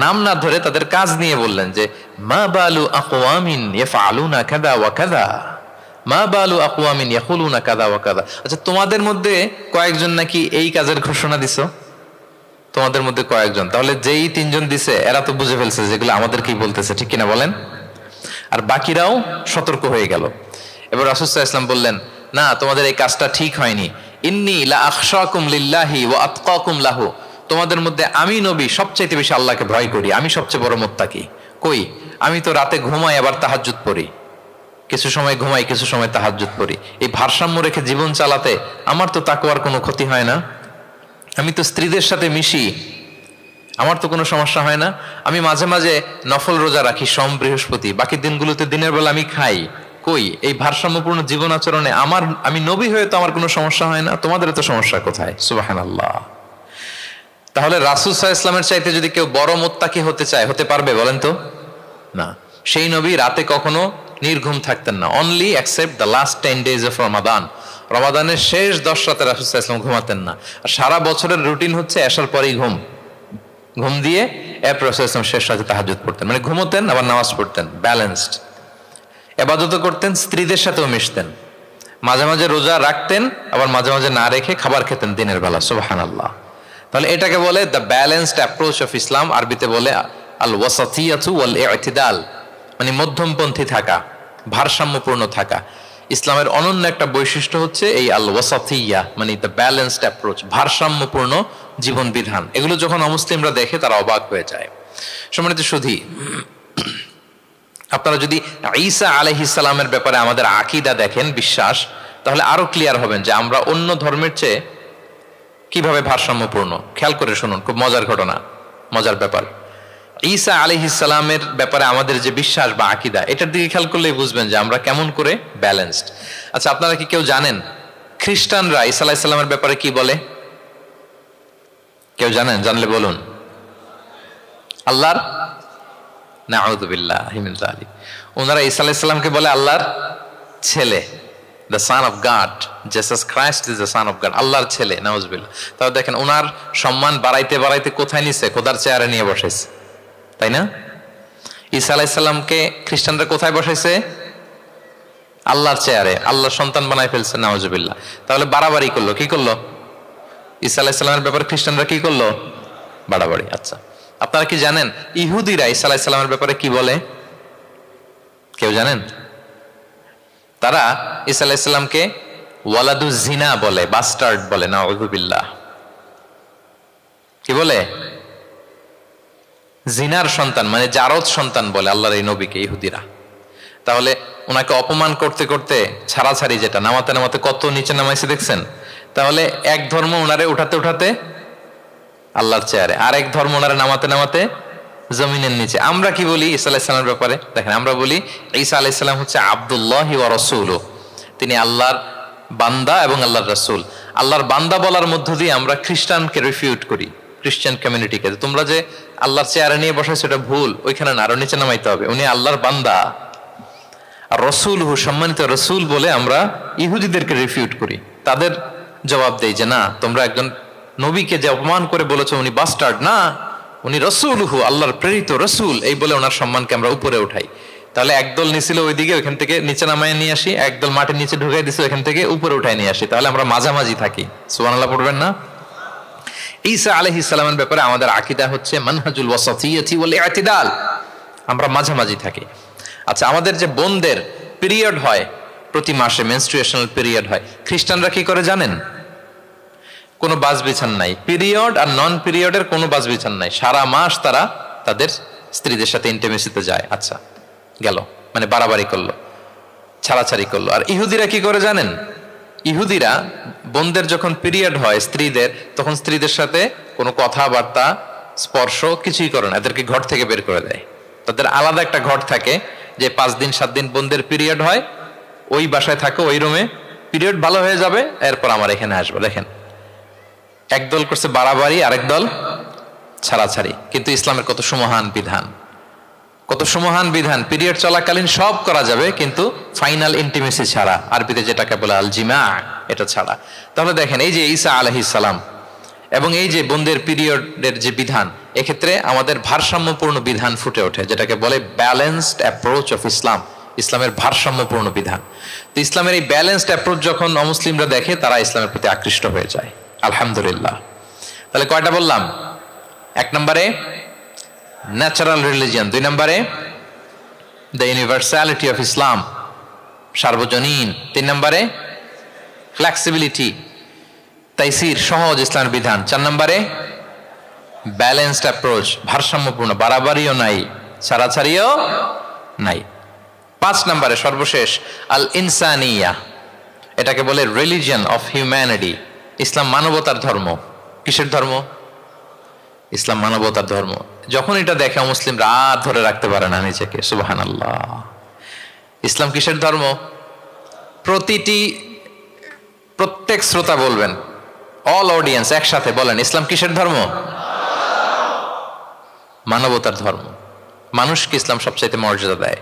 নাম না ধরে তাদের কাজ নিয়ে বললেন যে মা বালু আকওয়ামিন ইয়াফআলুনা কাযা ওয়া কাযা, মা বালু আকওয়ামিন ইয়াকুলুনা কাযা ওয়া কাযা। আচ্ছা, তোমাদের মধ্যে কয়েকজন নাকি এই কাজের ঘোষণা দিছো, তোমাদের মধ্যে কয়েকজন, তাহলে যেই তিনজন দিছে এরা তো বুঝে ফেলছে যেগুলো আমাদের কি বলতেছে, ঠিক কিনা বলেন? আর বাকিরাও সতর্ক হয়ে গেল। এবার রাসূল সাল্লাল্লাহু আলাইহি ওয়াসাল্লাম বললেন, না, তোমাদের এই কাজটা ঠিক হয়নি। ইন্নী লা আখশাকুম লিল্লাহি ওয়া আতকাকুম লাহু, তোমাদের মধ্যে আমি নবী সবচেয়ে বেশি আল্লাহকে ভয় করি, আমি সবচেয়ে বড় মুত্তাকি। কই, আমি তো রাতে ঘুমাই আবার তাহাজ্জুদ পড়ি, কিছু সময় ঘুমাই কিছু সময় তাহাজ্জুদ পড়ি। এই ভারসাম্য রেখে জীবন চালাতে আমার তো তাকওয়ার কোনো ক্ষতি হয় না। আমি তো স্ত্রীদের সাথে মিশি, আমার তো কোনো সমস্যা হয় না। আমি মাঝে মাঝে নফল রোজা রাখি সোম বৃহস্পতি, বাকি দিনগুলোতে দিনের বেলা আমি খাই। কই, এই ভারসাম্যপূর্ণ জীবন আচরণে আমি নবী হয়ে তো আমার কোনো সমস্যা হয় না, তোমাদের তো সমস্যা কোথায়? সুবহানাল্লাহ। তাহলে রাসূল সাল্লাল্লাহু আলাইহি ওয়াসাল্লামের চাইতে যদি কেউ বড় মুত্তাকি হতে চায়, হতে পারবে বলেন তো? না। সেই নবী রাতে কখনো নির্ঘুম থাকতেন না, only accept the last 10 days of Ramadan. রমাদানের শেষ 10 রাতে রাসূল সাল্লাল্লাহু আলাইহি ওয়াসাল্লাম ঘুমাতেন না। আর সারা বছরের রুটিন হচ্ছে এশার পরেই ঘুম দিয়ে এরপর রাসূল সাল্লাল্লাহু আলাইহি ওয়াসাল্লাম শেষ রাতে তাহাজ্জুদ পড়তেন, মানে ঘুমোতেন আবার নামাজ পড়তেন, ব্যালেন্সড। ইবাদত করতেন, স্ত্রীদের সাথেও মিশতেন, মাঝে মাঝে রোজা রাখতেন, আবার মাঝে মাঝে না রেখে খাবার খেতেন দিনের বেলা। সুবহানাল্লাহ। তাহলে এটাকে বলে the balanced approach of Islam, আরবিতে বলে আল ওয়াসাতিয়াতু ওয়াল ইতিদাল, মানে মধ্যমপন্থী থাকা, ভারসাম্যপূর্ণ থাকা। ইসলামের অনন্য একটা বৈশিষ্ট্য হচ্ছে এই আল ওয়াসাতিয়া, মানে দ্য ব্যালেন্সড অ্যাপ্রোচ, ভারসাম্যপূর্ণ জীবন বিধান। এগুলো যখন অমুসলিমরা দেখে তারা অবাক হয়ে যায়। সম্মানিত সুধী, আপনারা যদি ঈসা আলাইহিস সালামের ব্যাপারে আমাদের আকীদা দেখেন, বিশ্বাস, তাহলে আরো ক্লিয়ার হবেন যে আমরা অন্য ধর্মের চেয়ে কিভাবে ভারসাম্যপূর্ণ। খেয়াল করে শুনুন, খুব মজার ঘটনা, মজার ব্যাপার। ঈসা আলাইহিস সালামের ব্যাপারে আমাদের যে বিশ্বাস বা আকীদা, এটার দিকে খেয়াল করলেই বুঝবেন যে আমরা কেমন করে ব্যালেন্সড। আচ্ছা, আপনারা কি কেউ জানেন খ্রিস্টানরা ঈসা আলাইহিস সালামের ব্যাপারে কি বলে? কেউ জানেন? জানলে বলুন। আল্লাহর, নাউযু বিল্লাহি মিন যালিক, ওনারা ঈসা আলাইহিস সালামকে বলে আল্লাহর ছেলে, the son of God, Jesus Christ is the son of God, আল্লাহর ছেলে, নাউজুবিল্লাহ। তাহলে দেখেন ওনার সম্মান বাড়াইতে বাড়াইতে কোথায় নিছে? খোদার চেয়ারে নিয়ে বসাইছে, তাই না? ঈসা আলাইহিস সালামকে খ্রিস্টানরা কোথায় বসাইছে? আল্লাহর চেয়ারে, আল্লাহর সন্তান বানাই ফেলছে, নাউজুবিল্লাহ। তাহলে বাড়াবাড়ি করলো, কি করলো? ঈসা আলাইহিস সালামের ব্যাপারে খ্রিস্টানরা কি করলো? বাড়াবাড়ি। আচ্ছা, আপনারা কি জানেন ইহুদিরা ঈসা আলাইহিস সালামের ব্যাপারে কি বলে? কেউ জানেন? তারা ঈসা আলাইহিস সালামকে ওয়ালাদু জিনা বলে, বাস্টার্ড বলে, নাউযু বিল্লাহ। কি বলে? জিনার সন্তান, মানে জারদ সন্তান বলে আল্লাহর এই নবীকে ইহুদিরা। তাহলে ওনাকে অপমান করতে করতে ছাড়াছাড়ি, যেটা নামাতে নামাতে কত নিচে নামাইছে দেখছেন? তাহলে এক ধর্ম ওনারে উঠাতে উঠাতে আল্লাহর চেয়ারে, আর এক ধর্ম ওনারে নামাতে নামাতে জমিনের নিচে। আমরা কি বলি ঈসা আলাইহিস সালামের ব্যাপারে? দেখেন, আমরা বলি ঈসা আলাইহিস সালাম হচ্ছে আব্দুল্লাহি ওয়া রাসূলুহু, তিনি আল্লাহর বান্দা এবং আল্লাহর রাসূল। আল্লাহর বান্দা বলার মধ্য দিয়ে আমরা খ্রিস্টানকে রিফিউট করি, খ্রিস্টান কমিউনিটিকে, তোমরা যে আল্লাহর চেয়ারে নিয়ে বসাইছো এটা ভুল, ওইখানে না, আরো নিচে নামাইতে হবে, উনি আল্লাহর বান্দা। আর রাসূলুহু, সম্মানিত রাসূল বলে আমরা ইহুদিদেরকে রিফিউট করি, তাদের জবাব দেই যে না, তোমরা একজন নবীকে যে অপমান করে বলেছো উনি বাস্টার্ড, না, উনি রাসূলুহু, আল্লাহর প্রেরিত রাসূল, এই বলে ওনার সম্মানকে আমরা উপরে উঠাই। তাহলে একদল নিছিল ওইদিকে, ওইখান থেকে নিচে নামায় নিয়ে আসি, একদল মাটির নিচে ঢুকাই দিছে, ওইখান থেকে উপরে উঠাই নিয়ে আসি, তাহলে আমরা মাঝামাঝি থাকি। সুবহানাল্লাহ পড়বেন না? ঈসা আলাইহিস সালামের ব্যাপারে আমাদের আকীদা হচ্ছে মানহাজুল ওয়াসাতিয়াতি ওয়াল ইতিদাল, আমরা মাঝামাঝি থাকি। আচ্ছা, আমাদের যে বোনদের পিরিয়ড হয় প্রতি মাসে, মেনস্ট্রুয়েশনাল পিরিয়ড হয়, খ্রিস্টানরা কি করে জানেন? কোনো বাজ বিছান নাই, পিরিয়ড আর নন পিরিয়ডের কোনো বাজ বিছান নাই, সারা মাস তারা তাদের স্ত্রীদের সাথে ইন্টিমেসিতে যায়। আচ্ছা, গেল, মানে বাড়াবাড়ি করলো, ছাড়াছাড়ি করলো। আর ইহুদিরা কি করে জানেন? ইহুদিরা বোনদের যখন পিরিয়ড হয় স্ত্রীদের, তখন স্ত্রীদের সাথে কোনো কথাবার্তা, স্পর্শ কিছুই করে না, এদেরকে ঘর থেকে বের করে দেয়। তাদের আলাদা একটা ঘর থাকে, যে 5 দিন 7 দিন বোনদের পিরিয়ড হয়, ওই বাসায় থাকে, ওই রুমে, পিরিয়ড ভালো হয়ে যাবে, এরপর আমার এখানে আসবে। দেখেন, একদল করছে বাড়াবাড়ি, আরেক দল ছাড়াছাড়ি, কিন্তু ইসলামের কত সুমহান বিধান। কত সুমহান বিধান, পিরিয়ড চলাকালীন সব করা যাবে, কিন্তু ফাইনাল ইন্টিমেসি ছাড়া, আরবিতে যেটাকে বলে আল জিমা, এটা ছাড়া। তাহলে দেখেন, এই যে ঈসা আলাইহিস সালাম এবং এই যে বোনদের পিরিয়ডের যে বিধান, এক্ষেত্রে আমাদের ভারসাম্যপূর্ণ বিধান ফুটে ওঠে, যেটাকে বলে ব্যালেন্সড অ্যাপ্রোচ অফ ইসলাম, ইসলামের ভারসাম্যপূর্ণ বিধান। তো ইসলামের এই ব্যালেন্সড অ্যাপ্রোচ যখন অমুসলিমরা দেখে, তারা ইসলামের প্রতি আকৃষ্ট হয়ে যায়। আলহামদুলিল্লাহ। তাহলে কয়টা বললাম? 1 নম্বরে ন্যাচারাল রিলিজিয়ন, 2 নম্বরে দ্য ইউনিভার্সালিটি অফ ইসলাম, সার্বজনীন, 3 নম্বরে ফ্লেক্সিবিলিটি, তাইসির, সহজ ইসলামের বিধান, 4 নম্বরে ব্যালেন্সড অ্যাপ্রোচ, ভারসাম্যপূর্ণ, বাড়াবাড়িও নাই, ছাড়াছাড়িও নাই। 5 নম্বরে সর্বশেষ আল ইনসানিয়া, এটাকে বলে রিলিজিয়ন অফ হিউম্যানিটি। ইসলাম মানবতার ধর্ম। কিসের ধর্ম? ইসলাম মানবতার ধর্ম। যখন এটা দেখে মুসলিমরা আর ধরে রাখতে পারে না নিজেকে। সুবহানাল্লাহ। ইসলাম কিসের ধর্ম? প্রত্যেক শ্রোতা বলবেন, অল অডিয়েন্স একসাথে বলেন, ইসলাম কিসের ধর্ম? মানবতার ধর্ম। মানুষকে ইসলাম সবচাইতে মর্যাদা দেয়।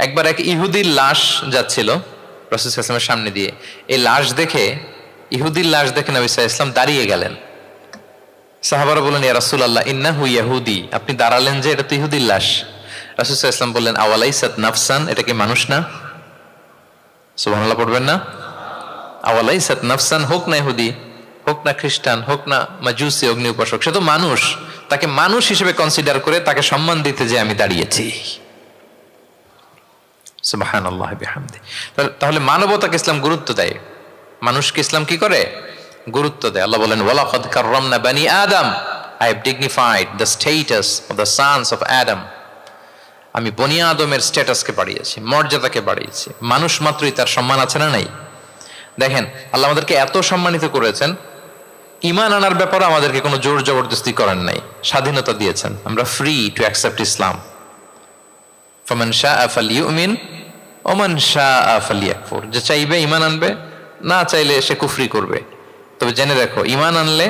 একবার এক ইহুদির লাশ যাচ্ছিল রাসূল সাল্লাল্লাহু আলাইহি ওয়াসাল্লামের সামনে দিয়ে। এই লাশ দেখে, ইহুদির লাশ দেখে নবী সাল্লাল্লাহু আলাইহি ওয়াসাল্লাম দাঁড়িয়ে গেলেন। সাহাবারা বললেন, ইয়া রাসূলুল্লাহ, ইন্নাহু ইয়াহুদি, আপনি দাঁড়ালেন যে, এটা তো ইহুদির লাশ। রাসূল সাল্লাল্লাহু আলাইহি ওয়াসাল্লাম বললেন, আওয়ালাইসাত নাফসান, এটা কি মানুষ না? সুবহানাল্লাহ পড়বেন না? আওয়ালাইসাত নাফসান, হোক না ইহুদি, হোক না খ্রিস্টান, হোক না মাজুসি, অগ্নি উপাসক, সে তো মানুষ। তাকে মানুষ হিসেবে কনসিডার করে তাকে সম্মান দিতে যে আমি দাঁড়িয়েছি। সুবহানাল্লাহ বিহামদি। তাহলে মানবতাকে ইসলাম গুরুত্ব দেয়, মানুষকে ইসলাম কি করে? গুরুত্ব দেয়। আল্লাহ বলেন, ওয়ালাকাদ কাররামনা বানি আদম, I have dignified the status of the sons of Adam. আমি বনি আদমের স্ট্যাটাসকে বাড়িয়েছি, মর্যাদাকে বাড়িয়েছি। মানুষ মাত্রই তার সম্মান আছে না নাই? দেখেন, আল্লাহ আমাদেরকে এত সম্মানিত করেছেন, ঈমান আনার ব্যাপারে আমাদেরকে কোনো জোর জবরদস্তি করেন নাই, স্বাধীনতা দিয়েছেন। আমরা ফ্রি টু অ্যাকসেপ্ট ইসলাম। ফামান শাআ ফালইউমিন ওয়া মান শাআ ফালইয়াকফুর, যে চাইবে ঈমান আনবে, না চাইলে সে কুফরি করবে। তবে জেনে রাখো, ঈমান আনলে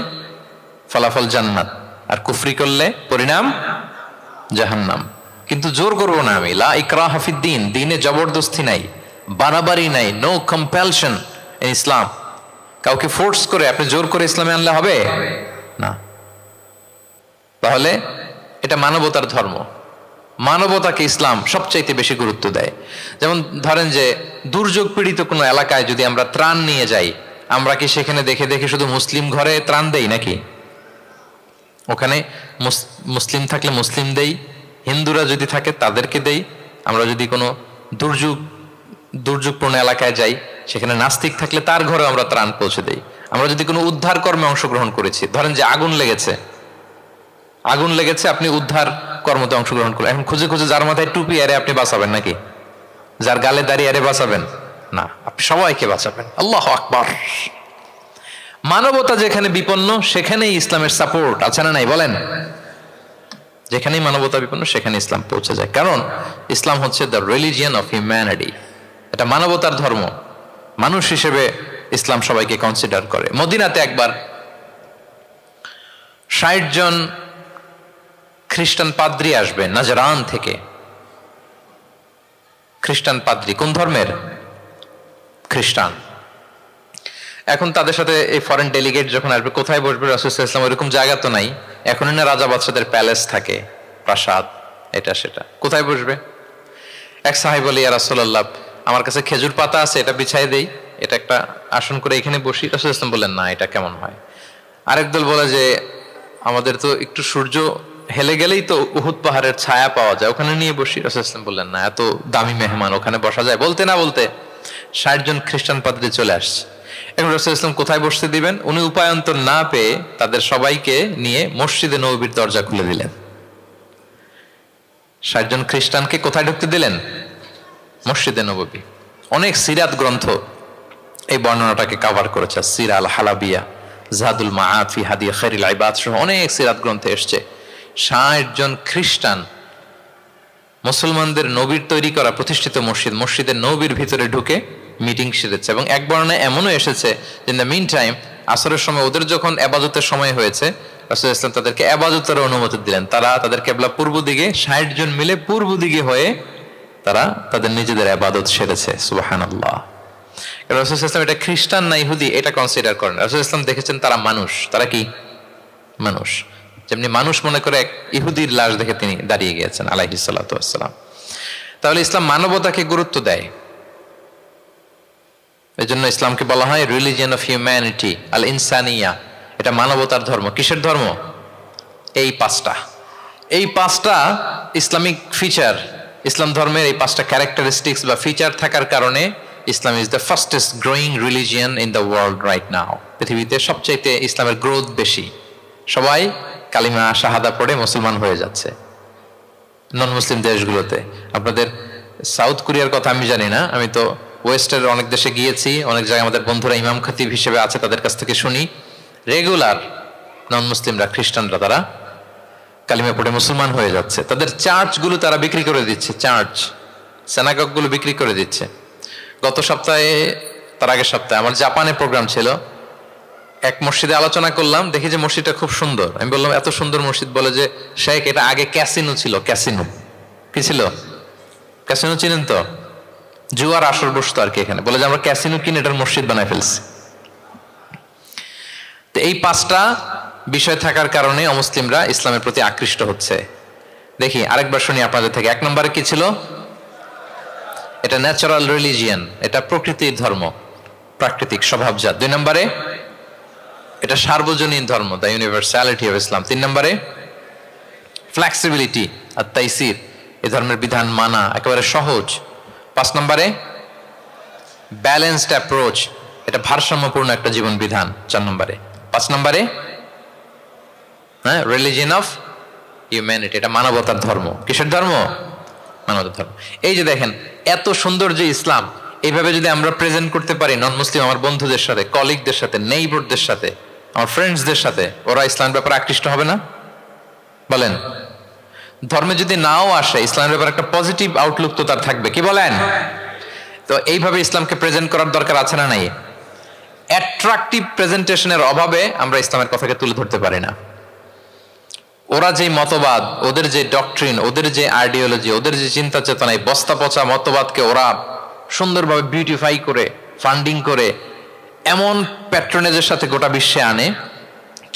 ফলাফল জান্নাত, আর কুফরি করলে পরিণাম জাহান্নাম। কিন্তু জোর করবো না আমি। লা ইকরাহা ফিদ্দীন, দ্বীনে জবরদস্তি নাই, বাড়াবাড়ি নাই, নো কম্পালশন ইন ইসলাম। কাউকে ফোর্স করে আপনি জোর করে ইসলামে আনলে হবে না। তাহলে এটা মানবতার ধর্ম। মানবতাকে ইসলাম সবচাইতে বেশি গুরুত্ব দেয়। যেমন ধরেন যে, দুর্যোগ পীড়িত কোনো এলাকায় যদি আমরা ত্রাণ নিয়ে যাই, আমরা কি সেখানে দেখে দেখে শুধু মুসলিম ঘরে ত্রাণ দেই নাকি? ওখানে মুসলিম থাকলে মুসলিম দেই, হিন্দুরা যদি থাকে তাদেরকে দেই। আমরা যদি কোনো দুর্যোগপূর্ণ এলাকায় যাই, সেখানে নাস্তিক থাকলে তার ঘরে আমরা ত্রাণ পৌঁছে দেই। আমরা যদি কোনো উদ্ধার কর্মে অংশগ্রহণ করেছি, ধরেন যে আগুন লেগেছে, আপনি উদ্ধার কর্মতে অংশগ্রহণ করেন, এখন খুঁজে খুঁজে যার মাথায় টুপি আরে আপনি বাঁচাবেন নাকি? যার গালে দাঁড়িয়ে আরে বাঁচাবেন না, আপনি সবাইকে বাঁচাবেন। আল্লাহু আকবার। মানবতা যেখানে বিপন্ন, সেখানেই ইসলামের সাপোর্ট আছে না নাই বলেন? যেখানেই মানবতা বিপন্ন, সেখানে ইসলাম পৌঁছে যায়। কারণ ইসলাম হচ্ছে দ্য রিলিজিয়ন অফ হিউম্যানিটি। এটা মানবতার ধর্ম। মানুষ হিসেবে ইসলাম সবাইকে কনসিডার করে। মদিনাতে একবার 60 জন খ্রিস্টান পাদ্রী আসবে নাজরান থেকে। খ্রিস্টান পাদ্রী কোন ধর্মের? খ্রিস্টান। এখন তাদের সাথে এই ফরেন ডেলিগেট যখন আসবে, কোথায় বসবে? রাসূল সাল্লাল্লাহু আলাইহি ওয়াসাল্লাম ওইরকম জায়গা তো নাই। এখন না রাজা বাদশাদের প্যালেস থাকে, প্রাসাদ, এটা সেটা, কোথায় বসবে? এক সাহাবী বলে, ইয়া রাসূলুল্লাহ, আমার কাছে খেজুর পাতা আছে, এটা বিছাই দেই, এটা একটা আসন করে এখানে বসি। রাসূল সাল্লাল্লাহু আলাইহি ওয়াসাল্লাম বললেন, না, এটা কেমন হয়? আরেক দল বলে যে, আমাদের তো একটু সূর্য হেলে গেলেই তো উহুদ পাহাড়ের ছায়া পাওয়া যায়, ওখানে নিয়ে বসি। রাসূল সাল্লাল্লাহু আলাইহি ওয়াসাল্লাম বললেন, না, এত দামি মেহমান, ওখানে বসা যায়? বলতে না বলতে 60 জন খ্রিস্টান পাদ্রী চলে আসছে। এখন রাসূল সাল্লাল্লাহু আলাইহি ওয়াসাল্লাম কোথায় বসতে দিবেন? উনি উপায়ন্তর না পেয়ে তাদের সবাইকে নিয়ে মসজিদে নববীর দরজা খুলে দিলেন। 60 জন খ্রিস্টানকে কোথায় ঢুকতে দিলেন? মসজিদে নববী। অনেক সিরাত গ্রন্থ এই বর্ণনাটাকে কভার করেছে। সিরা আল হালাবিয়া, জাদুল মাআদ ফি হাদি খায়রিল ইবাদ সহ অনেক সিরাত গ্রন্থে এসছে 60 জন খ্রিস্টান মুসলমানদের নবীর তৈরি করা প্রতিষ্ঠিত মসজিদের নবীর ভিতরে ঢুকে মিটিং সেরেছে। এবং এক বর্ণনায় এমনও এসেছে যে ইন দ্য মিন টাইম আসরের সময় ওদের যখন ইবাদতের সময় হয়েছে, রাসূল ইসলাম তাদেরকে ইবাদতের অনুমতি দিলেন। তারা তাদের কিবলা পূর্ব দিকে, 60 জন মিলে পূর্ব দিকে হয়ে তারা তাদের নিজেদের ইবাদত সেরেছে। সুবহানাল্লাহ। রাসূল ইসলাম এটা খ্রিস্টান না ইহুদি এটা কনসিডার করেন। রাসূল ইসলাম দেখেছেন তারা মানুষ। তারা কি মানুষ? যেমনি মানুষ মনে করে এক ইহুদির লাশ দেখে তিনি দাঁড়িয়ে গিয়েছেন আলাইহিস সালাতু ওয়াসসালাম। তাহলে ইসলাম মানবতাকে গুরুত্ব দেয়। এজন্য ইসলামকে বলা হয় রিলিজিয়ন অফ হিউম্যানিটি, আল ইনসানিয়া। এটা মানবতার ধর্ম। কিসের ধর্ম? এই পাঁচটা ইসলামিক ফিচার, ইসলাম ধর্মের এই 5টা ক্যারেক্টারিস্টিক্স বা ফিচার থাকার কারণে Islam is the fastest growing religion in the world right now. পৃথিবীতে সবচাইতে ইসলামের গ্রোথ বেশি। সবাই কালিমা শাহাদা পড়ে মুসলমান হয়ে যাচ্ছে নন মুসলিম দেশগুলোতে। আপনাদের সাউথ কোরিয়ার কথা আমি জানি না, আমি তো ওয়েস্টের অনেক দেশে গিয়েছি, অনেক জায়গায় আমাদের বন্ধুরা ইমাম খতিব হিসেবে আছে, তাদের কাছ থেকে শুনি রেগুলার নন মুসলিমরা, খ্রিস্টানরা তারা কালিমা পড়ে মুসলমান হয়ে যাচ্ছে। তাদের চার্চগুলো তারা বিক্রি করে দিচ্ছে, চার্চ সেনাগগুলো বিক্রি করে দিচ্ছে। গত সপ্তাহে, তার আগের সপ্তাহে আমার জাপানে প্রোগ্রাম ছিল, এক মসজিদে আলোচনা করলাম, দেখি যে মসজিদটা খুব সুন্দর। আমি বললাম এত সুন্দর মসজিদ, বলে যে শেখ এটা আগে ক্যাসিনো ছিল। ক্যাসিনো কি ছিল? ক্যাসিনো চিনেন তো? জুয়ার আসর বসতো আর কি এখানে। বলে যে আমরা ক্যাসিনো কিনে এটার মসজিদ বানায় ফেলছি। তো এই 5টা বিষয় থাকার কারণে অমুসলিমরা ইসলামের প্রতি আকৃষ্ট হচ্ছে। দেখি আরেকবার শুনি আপনাদের থেকে। 1 নম্বরে কি ছিল? এটা ন্যাচারাল রিলিজিয়ান, এটা প্রকৃতির ধর্ম, প্রাকৃতিক স্বভাবজাত। 2 নম্বরে এটা সার্বজনীন ধর্ম, দ্য ইউনিভার্সালিটি অফ ইসলাম। 3 নম্বরে ফ্লেক্সিবিলিটি আর তাইসির, এই ধর্মের বিধান মানা একেবারে সহজ। 5 নম্বরে ব্যালেন্সড অ্যাপ্রোচ, এটা ভারসাম্যপূর্ণ একটা জীবন বিধান। 4 নম্বরে 5 নম্বরে রিলিজিয়ন অফ হিউম্যানিটি, এটা মানবতার ধর্ম। কিসের ধর্ম? মানবতার ধর্ম। এই যে দেখেন এত সুন্দর যে ইসলাম, এইভাবে যদি আমরা প্রেজেন্ট করতে পারি নন মুসলিম আমার বন্ধুদের সাথে, কলিগদের সাথে, নেইবারদের সাথে, আমার ফ্রেন্ডসদের সাথে, ওরা ইসলামের ব্যাপারে আকৃষ্ট হবে না? বলেন। ধর্মে যদি নাও আসে, ইসলামের ব্যাপারে একটা পজিটিভ আউটলুক তো তার থাকবে, কি বলেন? তো এইভাবে ইসলামকে প্রেজেন্ট করার দরকার আছে না নাই? অ্যাট্রাকটিভ প্রেজেন্টেশনের অভাবে আমরা ইসলামের কথাকে তুলে ধরতে পারি না। ওরা যে মতবাদ, ওদের যে ডক্ট্রিন, ওদের যে আইডিওলজি, ওদের যে চিন্তা চেতনা, এই বস্তা পচা মতবাদকে ওরা সুন্দরভাবে বিউটিফাই করে, ফান্ডিং করে, এমন প্যাট্রনেজের সাথে গোটা বিশ্বে আনে,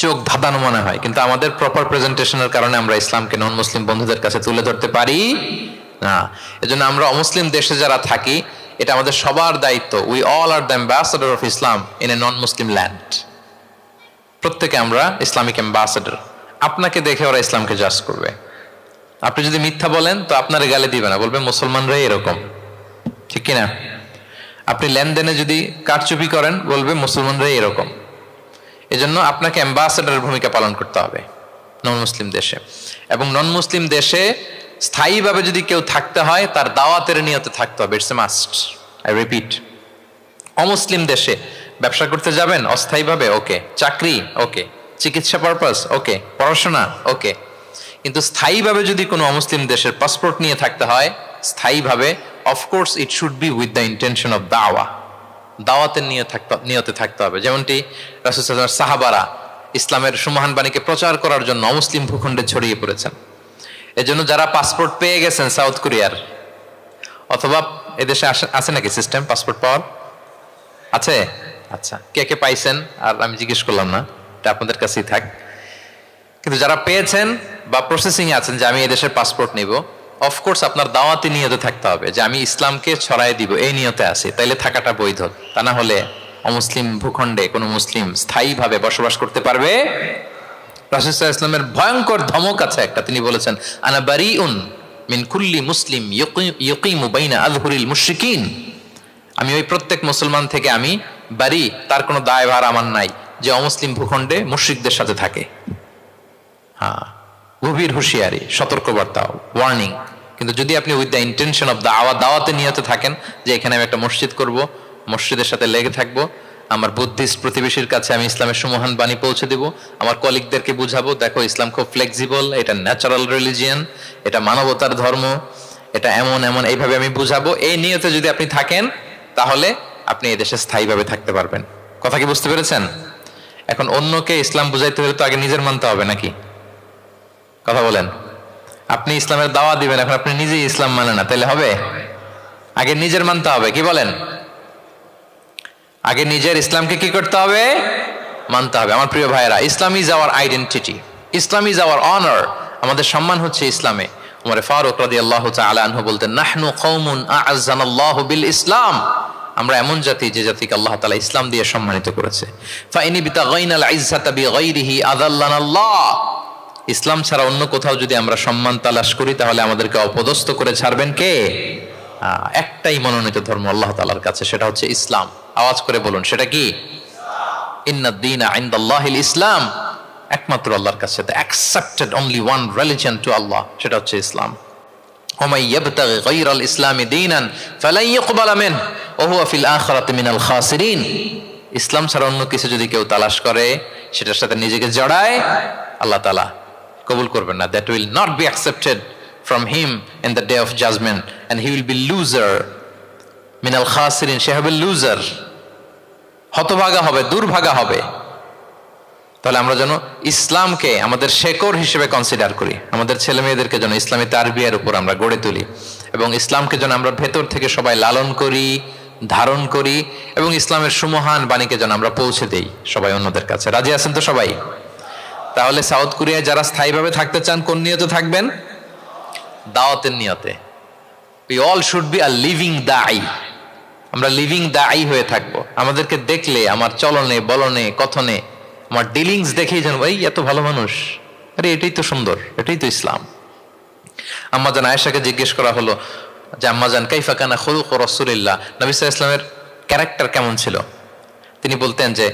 চোখ ধাঁধানো মনে হয়। কিন্তু আমাদের প্রপার প্রেজেন্টেশনের কারণে আমরা ইসলামকে নন মুসলিম বন্ধুদের কাছে তুলে ধরতে পারি না। এজন্য আমরা অমুসলিম দেশে যারা থাকি, এটা আমাদের সবার দায়িত্ব। We all are the ambassador of Islam in a non Muslim land. প্রত্যেকে আমরা ইসলামিক অ্যাম্বাসেডর। আপনাকে দেখে ওরা ইসলামকে জাজ করবে। আপনি যদি মিথ্যা বলেন তো আপনার গালে দিবে না, বলবে মুসলমানরাই এরকম, ঠিক কিনা? আপনি লেনদেনে যদি কারচুপি করেন, বলবে মুসলমানরাই এরকম। এজন্য আপনাকে অ্যাম্বাসেডারের ভূমিকা পালন করতে হবে নন মুসলিম দেশে। এবং নন মুসলিম দেশে স্থায়ীভাবে যদি কেউ থাকতে হয়, তার দাওয়াতের নিয়তে থাকতে হবে। It's a must, I repeat. অমুসলিম দেশে ব্যবসা করতে যাবেন অস্থায়ীভাবে, ওকে। চাকরি, ওকে। চিকিৎসা পারপাস, ওকে। পড়াশোনা, ওকে। কিন্তু স্থায়ীভাবে যদি কোনো অমুসলিম দেশের পাসপোর্ট নিয়ে থাকতে হয়, স্থায়ীভাবে, of course it should be with the intention of দাওয়া। দাওয়াতের নিয়তে থাকতে হবে। যেমনটি রাসূল সাল্লাল্লাহু আলাইহি ওয়াসাল্লাম সাহাবারা ইসলামের সুমহান বাণীকে প্রচার করার জন্য অমুসলিম ভূখণ্ডে ছড়িয়ে পড়েছেন। এজন্য যারা পাসপোর্ট পেয়ে গেছেন সাউথ কোরিয়ার, অথবা এদেশে আছে নাকি সিস্টেম পাসপোর্ট পাওয়ার? আছে? আচ্ছা, কে কে পাইছেন আর আমি জিজ্ঞেস করলাম না, এটা আপনাদের কাছেই থাক। কিন্তু যারা পেয়েছেন বা প্রসেসিং এ আছেন যে আমি এদেশের পাসপোর্ট নিব, অফকোর্স আপনার দাওয়াতি নিয়তে থাকতে হবে যে আমি ইসলামকে ছড়াই দিব, এই নিয়তে আছি, তাইলে থাকাটা বৈধ। তা না হলে অমুসলিম ভূখণ্ডে কোনো মুসলিম স্থায়ীভাবে বসবাস করতে পারবে? রাসূল সাল্লাল্লাহু আলাইহি ওয়াসাল্লামের ভয়ঙ্কর ধমক আছে একটা, তিনি বলেছেন আনা বারিউন মিন কুল্লি মুসলিম ইয়ুকিমু বাইনা আযহুরিল মুশরিকিন। আমি ওই প্রত্যেক মুসলমান থেকে আমি বারি, তার কোনো দায়ভার আমার নাই যে অমুসলিম ভূখণ্ডে মুশরিকদের সাথে থাকে। হ্যাঁ, গভীর হুঁশিয়ারি, সতর্কবার্তা, ওয়ার্নিং। কিন্তু যদি আপনি উইথ দ্য ইন্টেনশন অফ দাওয়াতে নিয়তে থাকেন যে এখানে আমি একটা মসজিদ করব, মসজিদের সাথে লেগে থাকবো, আমার বুদ্ধিস্ট প্রতিবেশীর কাছে আমি ইসলামের সুমহান বাণী পৌঁছে দিব, আমার কলিগদেরকে বুঝাবো দেখো ইসলাম খুব ফ্লেক্সিবল, এটা ন্যাচারাল রিলিজিয়ান, এটা মানবতার ধর্ম, এটা এমন এমন, এইভাবে আমি বুঝাবো, এই নিয়তে যদি আপনি থাকেন, তাহলে আপনি এই দেশে স্থায়ীভাবে থাকতে পারবেন। কথা কি বুঝতে পেরেছেন? এখন অন্যকে ইসলাম বুঝাইতে হলে তো আগে নিজের মানতে হবে নাকি? কথা বলেন। আপনি ইসলামের দাওয়া দিবেন, এখন আপনি নিজেই ইসলাম মানে না, তাহলে হবে? আগে নিজের মানতে হবে, কি বলেন? আগে নিজের ইসলামকে কি করতে হবে? মানতে হবে। আমার প্রিয় ভাইয়েরা, Islam is our identity, Islam is our honour. আমাদের সম্মান হচ্ছে ইসলামে। ওমর ফারুক রাদিয়াল্লাহু তাআলা আনহু বলতেন, নাহনু কওমুন আ'আজ্জানাল্লাহু বিল ইসলাম, আমরা এমন জাতি যে জাতিকে আল্লাহ তাআলা ইসলাম দিয়ে সম্মানিত করেছে। ফাইন ইবতাগাইনাল ইজ্জাতা বিগাইরিহি আযাল্লানাল্লাহ, ইসলাম ছাড়া অন্য কোথাও যদি আমরা সম্মান তালাশ করি তাহলে আমাদেরকে অপদস্থ করে ছাড়বেন কে? একটাই মনোনীত ধর্ম আল্লাহ তাআলার কাছে, সেটা হচ্ছে ইসলাম। আওয়াজ করে বলুন, সেটা কি? ইন্নাদ দীনা ইনদাল্লাহিল ইসলাম, একমাত্র আল্লাহর কাছে the accepted only one religion to Allah, সেটা হচ্ছে ইসলাম। ওমাই ইয়াবতাগি গায়রাল ইসলামি দীনান ফালান ইউকবালা মিনহু ওয়া হুয়া ফিল আখিরাতি মিনাল খাসিরিন, ইসলাম ছাড়া অন্য কিছু যদি কেউ তালাশ করে, সেটার সাথে নিজেকে জড়ায়, আল্লাহ তাআলা কবুল করবেন না। that will not be accepted from him in the day of judgment and he will be loser মিনাল খাসিরিন, সে হবে লুজার, হতভাগা হবে, দুর্ভাগা হবে। তাহলে আমরা যেন ইসলামকে আমাদের শেকড় হিসেবে কনসিডার করি, আমাদের ছেলে মেয়েদেরকে যেন ইসলামী তারবিয়ার উপর আমরা গড়ে তুলি, এবং ইসলামকে যেন আমরা ভেতর থেকে সবাই লালন করি, ধারণ করি, এবং ইসলামের সুমহান বাণীকে যেন আমরা পৌঁছে দেই সবাই অন্যদের কাছে। রাজি আছেন তো সবাই? তাহলে সাউথ কোরিয়ায় যারা স্থায়ীভাবে থাকতে চান, কোন নিয়তে থাকবেন? দাওয়াতের নিয়তে। we all should be a living দাঈ, আমরা লিভিং দাঈ হয়ে থাকবো। আমাদেরকে দেখলে, আমার চলনে বলনে কথনে, আমার ডিলিংস দেখেই যেন ভাই এত ভালো মানুষ, আরে এটাই তো সুন্দর, এটাই তো ইসলাম। আম্মাজান আয়েশাকে জিজ্ঞেস করা হলো যে আম্মাজান কাইফা কানা খুলুক রাসূলিল্লাহ, নবী সাল্লাল্লাহু আলাইহি ওয়াসাল্লামের ক্যারেক্টার কেমন ছিল? তিনি বলতেন যে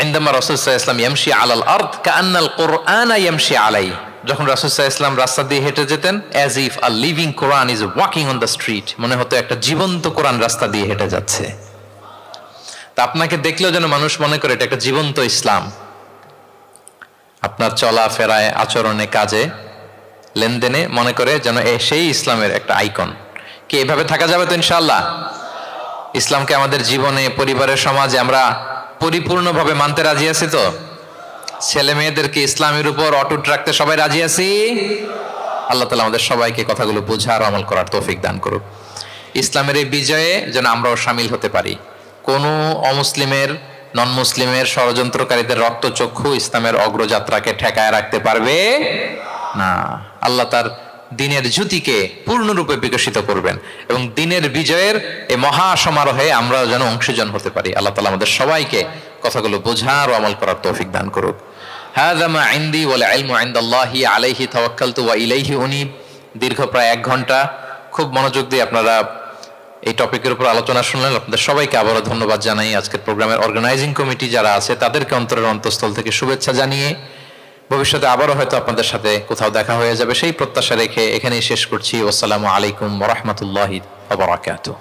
ইনদামা রাসূল সাল্লাল্লাহু আলাইহি ওয়াসাল্লাম ইয়ামশি আলাল আরদ কাআন্নাল কুরআনা ইয়ামশি আলাইহি, যখন রাসূল সাল্লাল্লাহু আলাইহি ওয়াসাল্লাম রাস্তা দিয়ে হেঁটে যেতেন, as if a living Quran is walking on the street, মনে হতো একটা জীবন্ত কোরআন রাস্তা দিয়ে হেঁটে যাচ্ছে। তা আপনাকে দেখলেও যেন মানুষ মনে করে এটা একটা জীবন্ত ইসলাম। আপনার চলা ফেরায়, আচরণে, কাজে, লেনদেনে মনে করে যেন সেই ইসলামের একটা আইকন। কি এভাবে থাকা যাবে তো ইনশাআল্লাহ? ইসলামকে আমাদের জীবনে, পরিবারের, সমাজে আমরা পরিপূর্ণভাবে মানতে রাজি আছি তো? ছেলে মেয়েদেরকে ইসলামের উপর অটুট রাখতে সবাই রাজি আছি? আল্লাহ তাআলা আমাদের সবাইকে কথাগুলো বোঝার, আমল করার তৌফিক দান করুক। ইসলামের এই বিজয়ে যেন আমরাও শামিল হতে পারি। কোন অমুসলিমের, নন মুসলিমের, ষড়যন্ত্রকারীদের রক্তচক্ষু ইসলামের অগ্রযাত্রাকে ঠেকায় রাখতে পারবে না। আল্লাহ তার দিনের জ্যোতিকে পূর্ণরূপে বিকশিত করবেন, এবং দিনের বিজয়ের এই মহা সমারোহে আমরা যেন অংশীজন হতে পারি। আল্লাহ তাআলা আমাদের সবাইকে কথাগুলো বোঝার ও আমল করার তৌফিক দান করুক। হাযা মা ইনদি ওয়াল ইলমু ইনদাল্লাহি আলাইহি তাওয়াক্কালতু ওয়া ইলাইহি উনীব। দীর্ঘ প্রায় 1 ঘন্টা খুব মনোযোগ দিয়ে আপনারা এই টপিকের উপর আলোচনা শুনলেন। আপনাদের সবাইকে আবারও ধন্যবাদ জানাই। আজকের প্রোগ্রামের অর্গানাইজিং কমিটি যারা আছে তাদেরকে অন্তরের অন্তঃস্থল থেকে শুভেচ্ছা জানিয়ে, ভবিষ্যতে আবারও হয়তো আপনাদের সাথে কোথাও দেখা হয়ে যাবে সেই প্রত্যাশা রেখে এখানেই শেষ করছি। আসসালামু আলাইকুম ওয়া রাহমাতুল্লাহি ওয়া বারাকাতুহু।